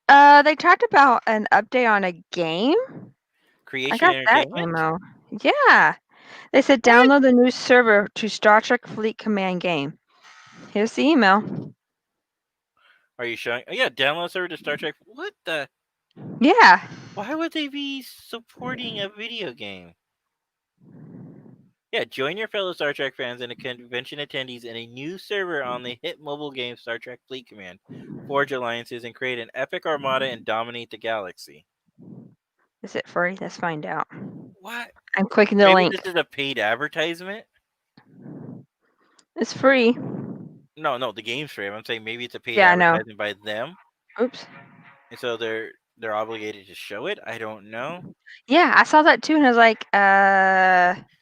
[SPEAKER 3] They talked about an update on a game.
[SPEAKER 2] Creation
[SPEAKER 3] I got that
[SPEAKER 2] Entertainment?
[SPEAKER 3] email. Yeah. They said download the new server to Star Trek Fleet Command game. Here's the email.
[SPEAKER 2] Are you showing? Oh yeah, download server to Star Trek. What the?
[SPEAKER 3] Yeah.
[SPEAKER 2] Why would they be supporting a video game? Yeah, join your fellow Star Trek fans and convention attendees in a new server on the hit mobile game Star Trek Fleet Command. Forge alliances and create an epic armada and dominate the galaxy.
[SPEAKER 3] Is it free? Let's find out.
[SPEAKER 2] What?
[SPEAKER 3] I'm clicking the link.
[SPEAKER 2] This is a paid advertisement?
[SPEAKER 3] It's free.
[SPEAKER 2] No, the game's free. I'm saying maybe it's a paid
[SPEAKER 3] Yeah, I know.
[SPEAKER 2] advertising by them,
[SPEAKER 3] Oops.
[SPEAKER 2] and so they're obligated to show it. I don't know.
[SPEAKER 3] Yeah, I saw that too, and I was like,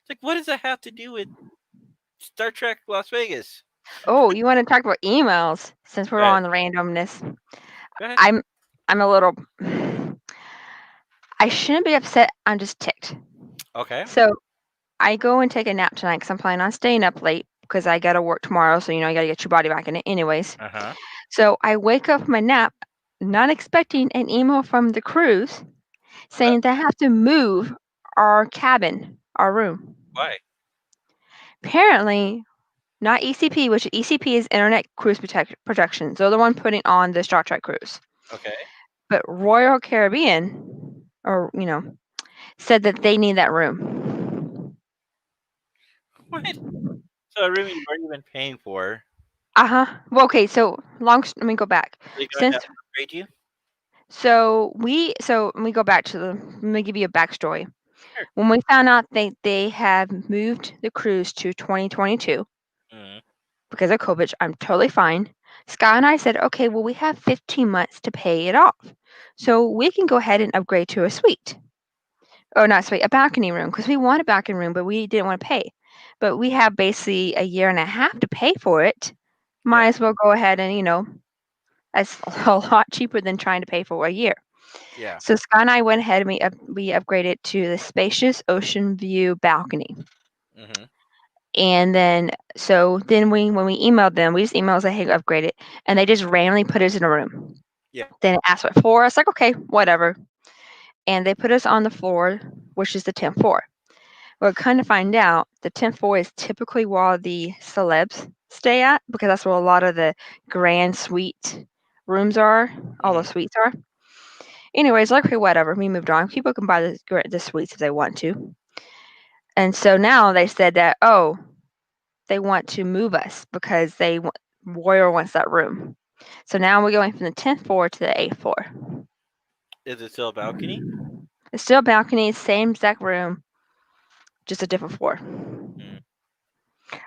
[SPEAKER 2] It's like, what does that have to do with Star Trek Las Vegas?
[SPEAKER 3] oh, you want to talk about emails since we're
[SPEAKER 2] Go ahead.
[SPEAKER 3] on the randomness?
[SPEAKER 2] Go ahead.
[SPEAKER 3] I'm a little. I shouldn't be upset. I'm just ticked.
[SPEAKER 2] Okay.
[SPEAKER 3] So I go and take a nap tonight because I'm planning on staying up late because I got to work tomorrow. So, you know, I got to get your body back in it anyways.
[SPEAKER 2] Uh-huh.
[SPEAKER 3] So I wake up from my nap, not expecting an email from the cruise saying they have to move our cabin, our room.
[SPEAKER 2] Why?
[SPEAKER 3] Apparently, not ECP, which ECP is Internet Cruise Protection. They're the one putting on the Star Trek cruise.
[SPEAKER 2] Okay.
[SPEAKER 3] But Royal Caribbean, or, you know, said that they need that room.
[SPEAKER 2] What? So a room you've already been paying for,
[SPEAKER 3] Well, okay, so let me go back.
[SPEAKER 2] they got to
[SPEAKER 3] Since
[SPEAKER 2] upgrade you?
[SPEAKER 3] so let me go back to let me give you a backstory.
[SPEAKER 2] Sure.
[SPEAKER 3] When we found out they have moved the cruise to 2022
[SPEAKER 2] Mm-hmm.
[SPEAKER 3] because of COVID, I'm totally fine. Sky and I said, okay, well, we have 15 months to pay it off. So we can go ahead and upgrade to a suite. Or not suite, a balcony room, because we want a balcony room, but we didn't want to pay. But we have basically a year and a half to pay for it. Might
[SPEAKER 2] Yeah.
[SPEAKER 3] as well go ahead and, you know, that's a lot cheaper than trying to pay for a year.
[SPEAKER 2] Yeah.
[SPEAKER 3] So Scott and I went ahead and we upgraded to the spacious ocean view balcony.
[SPEAKER 2] Mm-hmm.
[SPEAKER 3] And then when we emailed them, we just emailed say, hey, upgrade it, and they just randomly put us in a room.
[SPEAKER 2] Yeah.
[SPEAKER 3] Then it asked what floor. I was like, okay, whatever. And they put us on the floor, which is the 10th floor. Well, kind of find out the 10th floor is typically where the celebs stay at because that's where a lot of the grand suite rooms are. All the
[SPEAKER 2] Mm-hmm.
[SPEAKER 3] suites are. Anyways, like, okay, whatever. We moved on. People can buy the suites if they want to. And so now they said that, oh, they want to move us because Royal wants that room. So now we're going from the 10th floor to the 8th floor.
[SPEAKER 2] Is it still a balcony?
[SPEAKER 3] It's still a balcony, same exact room, just a different floor.
[SPEAKER 2] Mm.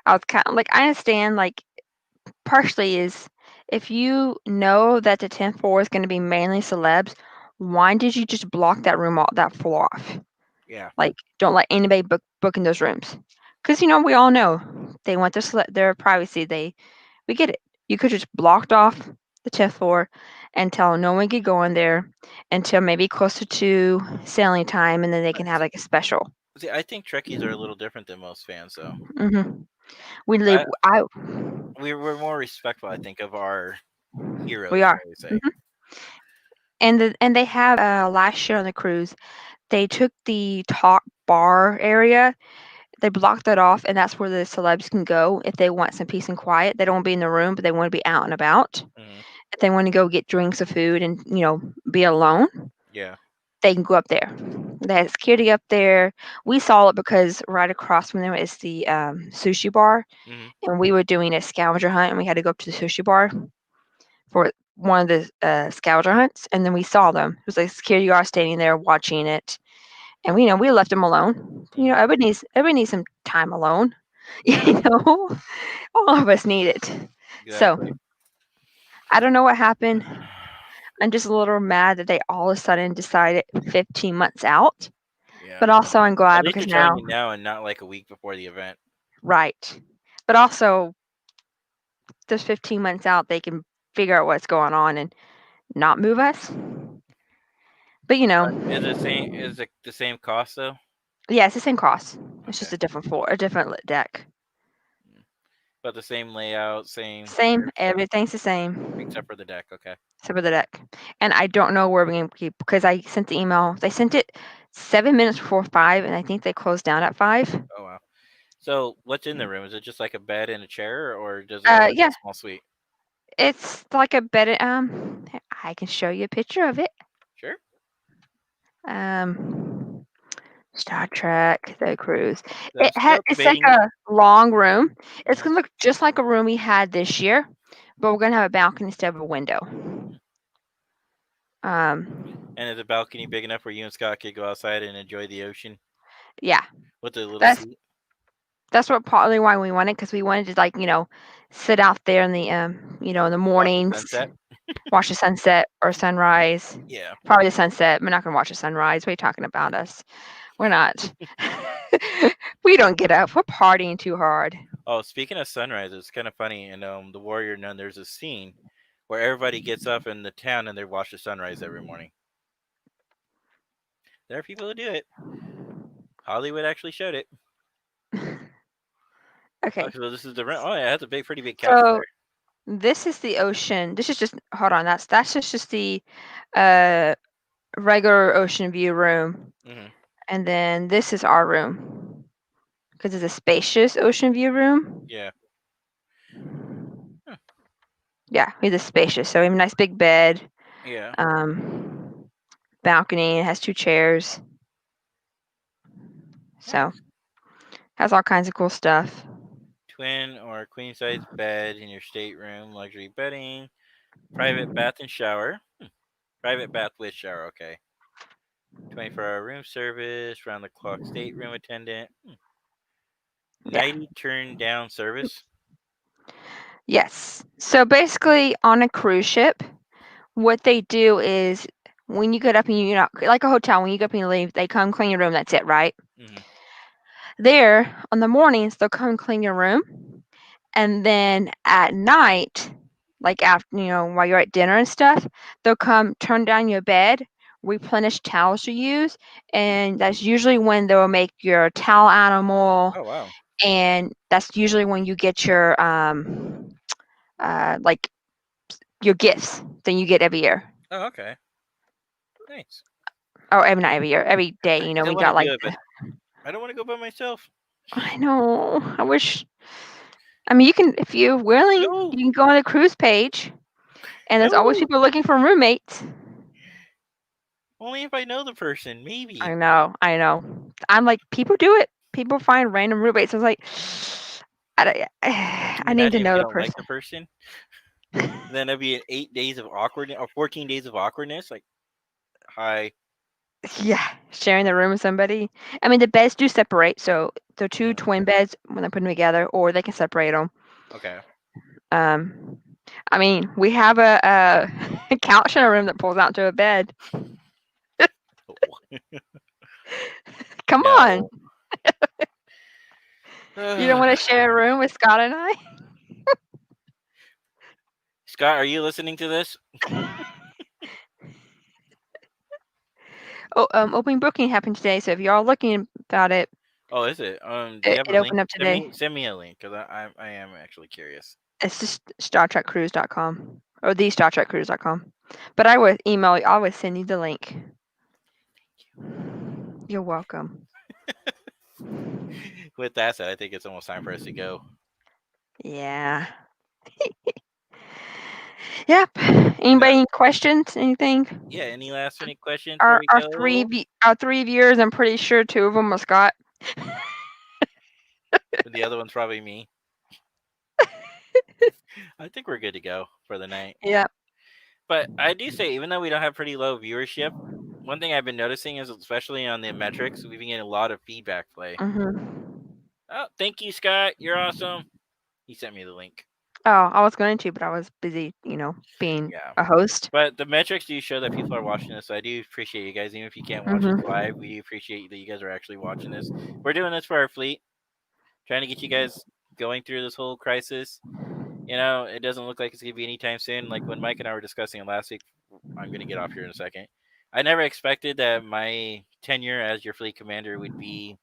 [SPEAKER 3] I was kind of like, I understand, like, partially is if you know that the 10th floor is going to be mainly celebs, why did you just block that floor off?
[SPEAKER 2] Yeah.
[SPEAKER 3] Like, don't let anybody book in those rooms. Because, you know, we all know they want their privacy. We get it. You could just blocked off the 10th floor and tell no one could go in there until maybe closer to sailing time, and then they can have like a special.
[SPEAKER 2] See, I think Trekkies are a little different than most fans, though.
[SPEAKER 3] hmm We leave.
[SPEAKER 2] We're more respectful, I think, of our heroes,
[SPEAKER 3] We are.
[SPEAKER 2] shall we say.
[SPEAKER 3] hmm And they have last year on the cruise, they took the top bar area. They blocked that off, and that's where the celebs can go if they want some peace and quiet. They don't want to be in the room, but they want to be out and about.
[SPEAKER 2] Mm-hmm.
[SPEAKER 3] If they want to go get drinks or food and, you know, be alone,
[SPEAKER 2] Yeah.
[SPEAKER 3] they can go up there. They had security up there. We saw it because right across from them is the sushi bar,
[SPEAKER 2] Mm-hmm.
[SPEAKER 3] and we were doing a scavenger hunt, and we had to go up to the sushi bar for one of the scavenger hunts, and then we saw them. It was like security guard standing there watching it, and we left them alone. You know,
[SPEAKER 2] Mm-hmm.
[SPEAKER 3] everybody needs some time alone.
[SPEAKER 2] Yeah.
[SPEAKER 3] You know, all of us need it. So
[SPEAKER 2] Exactly.
[SPEAKER 3] I don't know what happened. I'm just a little mad that they all of a sudden decided 15 months out.
[SPEAKER 2] Yeah.
[SPEAKER 3] But also I'm
[SPEAKER 2] At
[SPEAKER 3] glad
[SPEAKER 2] least they're
[SPEAKER 3] because
[SPEAKER 2] telling
[SPEAKER 3] now,
[SPEAKER 2] you now and not like a week before the event.
[SPEAKER 3] right. But also those 15 months out, they can figure out what's going on and not move us. But
[SPEAKER 2] Is it same? Is it the same cost though?
[SPEAKER 3] yeah, it's the same cost. It's
[SPEAKER 2] Okay.
[SPEAKER 3] just a different floor, a different deck.
[SPEAKER 2] But the same layout, same
[SPEAKER 3] Same, everything's the same
[SPEAKER 2] except for the deck. Okay.
[SPEAKER 3] except for the deck. And I don't know where we're going to keep because I sent the email. They sent it 7 minutes before 5, and I think they closed down at 5.
[SPEAKER 2] Oh wow. So what's in the room? Is it just like a bed and a chair, or does it have like a
[SPEAKER 3] Yeah,
[SPEAKER 2] small suite?
[SPEAKER 3] it's like a bed. I can show you a picture of it.
[SPEAKER 2] Sure.
[SPEAKER 3] Star Trek, the cruise.
[SPEAKER 2] So I'm still
[SPEAKER 3] It's like
[SPEAKER 2] debating.
[SPEAKER 3] a long room. It's
[SPEAKER 2] Mhm.
[SPEAKER 3] gonna look just like a room we had this year, but we're gonna have a balcony instead of a window.
[SPEAKER 2] And is the balcony big enough where you and Scott could go outside and enjoy the ocean
[SPEAKER 3] Yeah,
[SPEAKER 2] with a little
[SPEAKER 3] that's
[SPEAKER 2] seat?
[SPEAKER 3] That's what partly why we wanted, because we wanted to, like, sit out there in the in the
[SPEAKER 2] Watch the
[SPEAKER 3] mornings,
[SPEAKER 2] sunset.
[SPEAKER 3] watch the sunset or sunrise.
[SPEAKER 2] Yeah.
[SPEAKER 3] Probably the sunset. We're not gonna watch the sunrise. What are you talking about us? We're not. We don't get up. We're partying too hard.
[SPEAKER 2] Oh, speaking of sunrise, it's kind of funny. In The Warrior Nun, there's a scene where everybody gets up in the town and they watch the sunrise every morning. There are people who do it. Hollywood actually showed it.
[SPEAKER 3] Okay.
[SPEAKER 2] So this is the oh yeah, it has a pretty big couch
[SPEAKER 3] So
[SPEAKER 2] there.
[SPEAKER 3] this is the ocean. This is just hold on. That's just the regular ocean view room,
[SPEAKER 2] Hmm.
[SPEAKER 3] and then this is our room because it's a spacious ocean view room.
[SPEAKER 2] Yeah.
[SPEAKER 3] Yeah, it's a spacious. So we have a nice big bed.
[SPEAKER 2] Yeah.
[SPEAKER 3] Balcony. It has 2 chairs. So
[SPEAKER 2] Nice.
[SPEAKER 3] has all kinds of cool stuff.
[SPEAKER 2] Twin or queen size bed in your stateroom, luxury bedding, private bath and shower. Private bath with shower, okay. 24-hour room service, round the clock stateroom attendant.
[SPEAKER 3] Yeah.
[SPEAKER 2] 90 turn down service.
[SPEAKER 3] Yes. So basically, on a cruise ship, what they do is when you get up and like a hotel, when you get up and you leave, they come clean your room. That's it, right?
[SPEAKER 2] Hmm.
[SPEAKER 3] There on the mornings, they'll come clean your room, and then at night, like after while you're at dinner and stuff, they'll come turn down your bed, replenish towels you use, and that's usually when they'll make your towel animal.
[SPEAKER 2] Oh wow.
[SPEAKER 3] And that's usually when you get your like your gifts that you get every year.
[SPEAKER 2] Oh, okay. Nice.
[SPEAKER 3] Or not every year, every day.
[SPEAKER 2] I
[SPEAKER 3] We
[SPEAKER 2] wanna
[SPEAKER 3] got like
[SPEAKER 2] do it, but I don't want to go by myself.
[SPEAKER 3] I know. I wish. I mean, you can if you're willing,
[SPEAKER 2] No.
[SPEAKER 3] you can go on the cruise page, and there's always
[SPEAKER 2] No.
[SPEAKER 3] people looking for roommates.
[SPEAKER 2] Only if I know the person, maybe.
[SPEAKER 3] I know. I'm like, people do it. People find random roommates. I was like, I need to
[SPEAKER 2] Imagine if
[SPEAKER 3] know
[SPEAKER 2] you
[SPEAKER 3] the
[SPEAKER 2] don't
[SPEAKER 3] person.
[SPEAKER 2] like the person. Then it'd be 8 days of awkwardness or 14 days of awkwardness. Like, hi.
[SPEAKER 3] Yeah, sharing the room with somebody. I mean, the beds do separate, so they're 2 twin beds when they put them together, or they can separate them.
[SPEAKER 2] Okay.
[SPEAKER 3] I mean, we have a couch in a room that pulls out to a bed. Come on. You don't want to share a room with Scott and I?
[SPEAKER 2] Scott, are you listening to this?
[SPEAKER 3] Oh, opening booking happened today, so if you're all looking about it,
[SPEAKER 2] Oh, is it? Do you
[SPEAKER 3] it
[SPEAKER 2] have a link?
[SPEAKER 3] opened up today.
[SPEAKER 2] Send me a link because I am actually curious.
[SPEAKER 3] It's just StarTrekCruise.com or the StarTrekCruise.com. But I would send you the link. You're welcome.
[SPEAKER 2] With that said, I think it's almost time for us to go.
[SPEAKER 3] Yeah. Yep. Anybody any questions? Anything?
[SPEAKER 2] Yeah. Any last minute questions?
[SPEAKER 3] Our
[SPEAKER 2] before we go?
[SPEAKER 3] our 3 viewers, I'm pretty sure 2 of them are Scott.
[SPEAKER 2] The other one's probably me. I think we're good to go for the night.
[SPEAKER 3] Yeah.
[SPEAKER 2] But I do say, even though we don't have pretty low viewership, one thing I've been noticing is, especially on the metrics, we've been getting a lot of feedback play. Oh, thank you, Scott. You're awesome. He sent me the link.
[SPEAKER 3] Oh, I was going to, but I was busy, being a host.
[SPEAKER 2] But the metrics do show that people are watching this, so I do appreciate you guys. Even if you can't watch us live, we do appreciate that you guys are actually watching this. We're doing this for our fleet, trying to get you guys going through this whole crisis. It doesn't look like it's going to be anytime soon. Like when Mike and I were discussing it last week, I'm going to get off here in a second. I never expected that my tenure as your fleet commander would be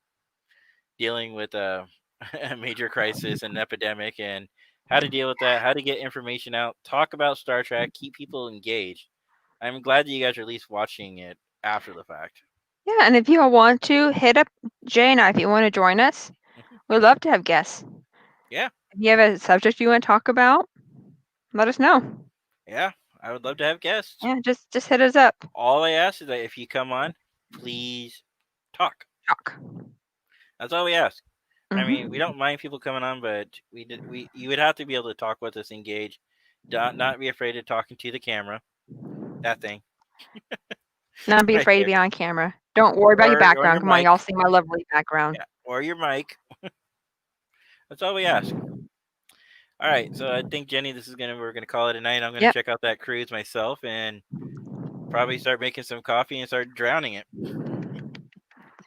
[SPEAKER 2] dealing with a major crisis and epidemic, and how to deal with that, how to get information out, talk about Star Trek, keep people engaged. I'm glad that you guys are at least watching it after the fact.
[SPEAKER 3] Yeah, and if you all want to, hit up Jay and I if you want to join us. We'd love to have guests.
[SPEAKER 2] Yeah.
[SPEAKER 3] If you have a subject you want to talk about, let us know.
[SPEAKER 2] Yeah, I would love to have guests.
[SPEAKER 3] Yeah, just hit us up.
[SPEAKER 2] All I ask is that if you come on, please talk. That's all we ask. I mean, we don't mind people coming on, but you would have to be able to talk with us, engage, not be afraid of talking to the camera. That thing.
[SPEAKER 3] Not be afraid to be on camera. Don't worry about your background. Come on, y'all see my lovely background.
[SPEAKER 2] Yeah, or your mic. That's all we ask. All right, so I think Jenny, we're gonna call it a night. I'm gonna
[SPEAKER 3] Yep.
[SPEAKER 2] check out that cruise myself and probably start making some coffee and start drowning it.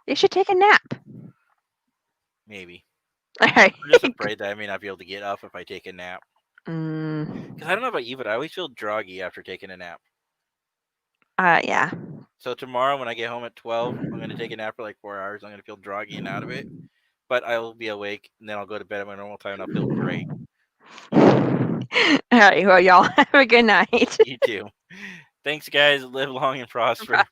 [SPEAKER 3] You should take a nap.
[SPEAKER 2] Maybe.
[SPEAKER 3] All right.
[SPEAKER 2] I'm just afraid that I may not be able to get up if I take a nap.
[SPEAKER 3] Mm,
[SPEAKER 2] Because I don't know about you, but I always feel groggy after taking a nap.
[SPEAKER 3] yeah.
[SPEAKER 2] So tomorrow when I get home at 12, I'm gonna take a nap for like 4 hours. I'm gonna feel groggy and out of it, but I will be awake and then I'll go to bed at my normal time and I'll feel great.
[SPEAKER 3] All right. Well, y'all have a good night.
[SPEAKER 2] You too. Thanks, guys. Live long and prosper.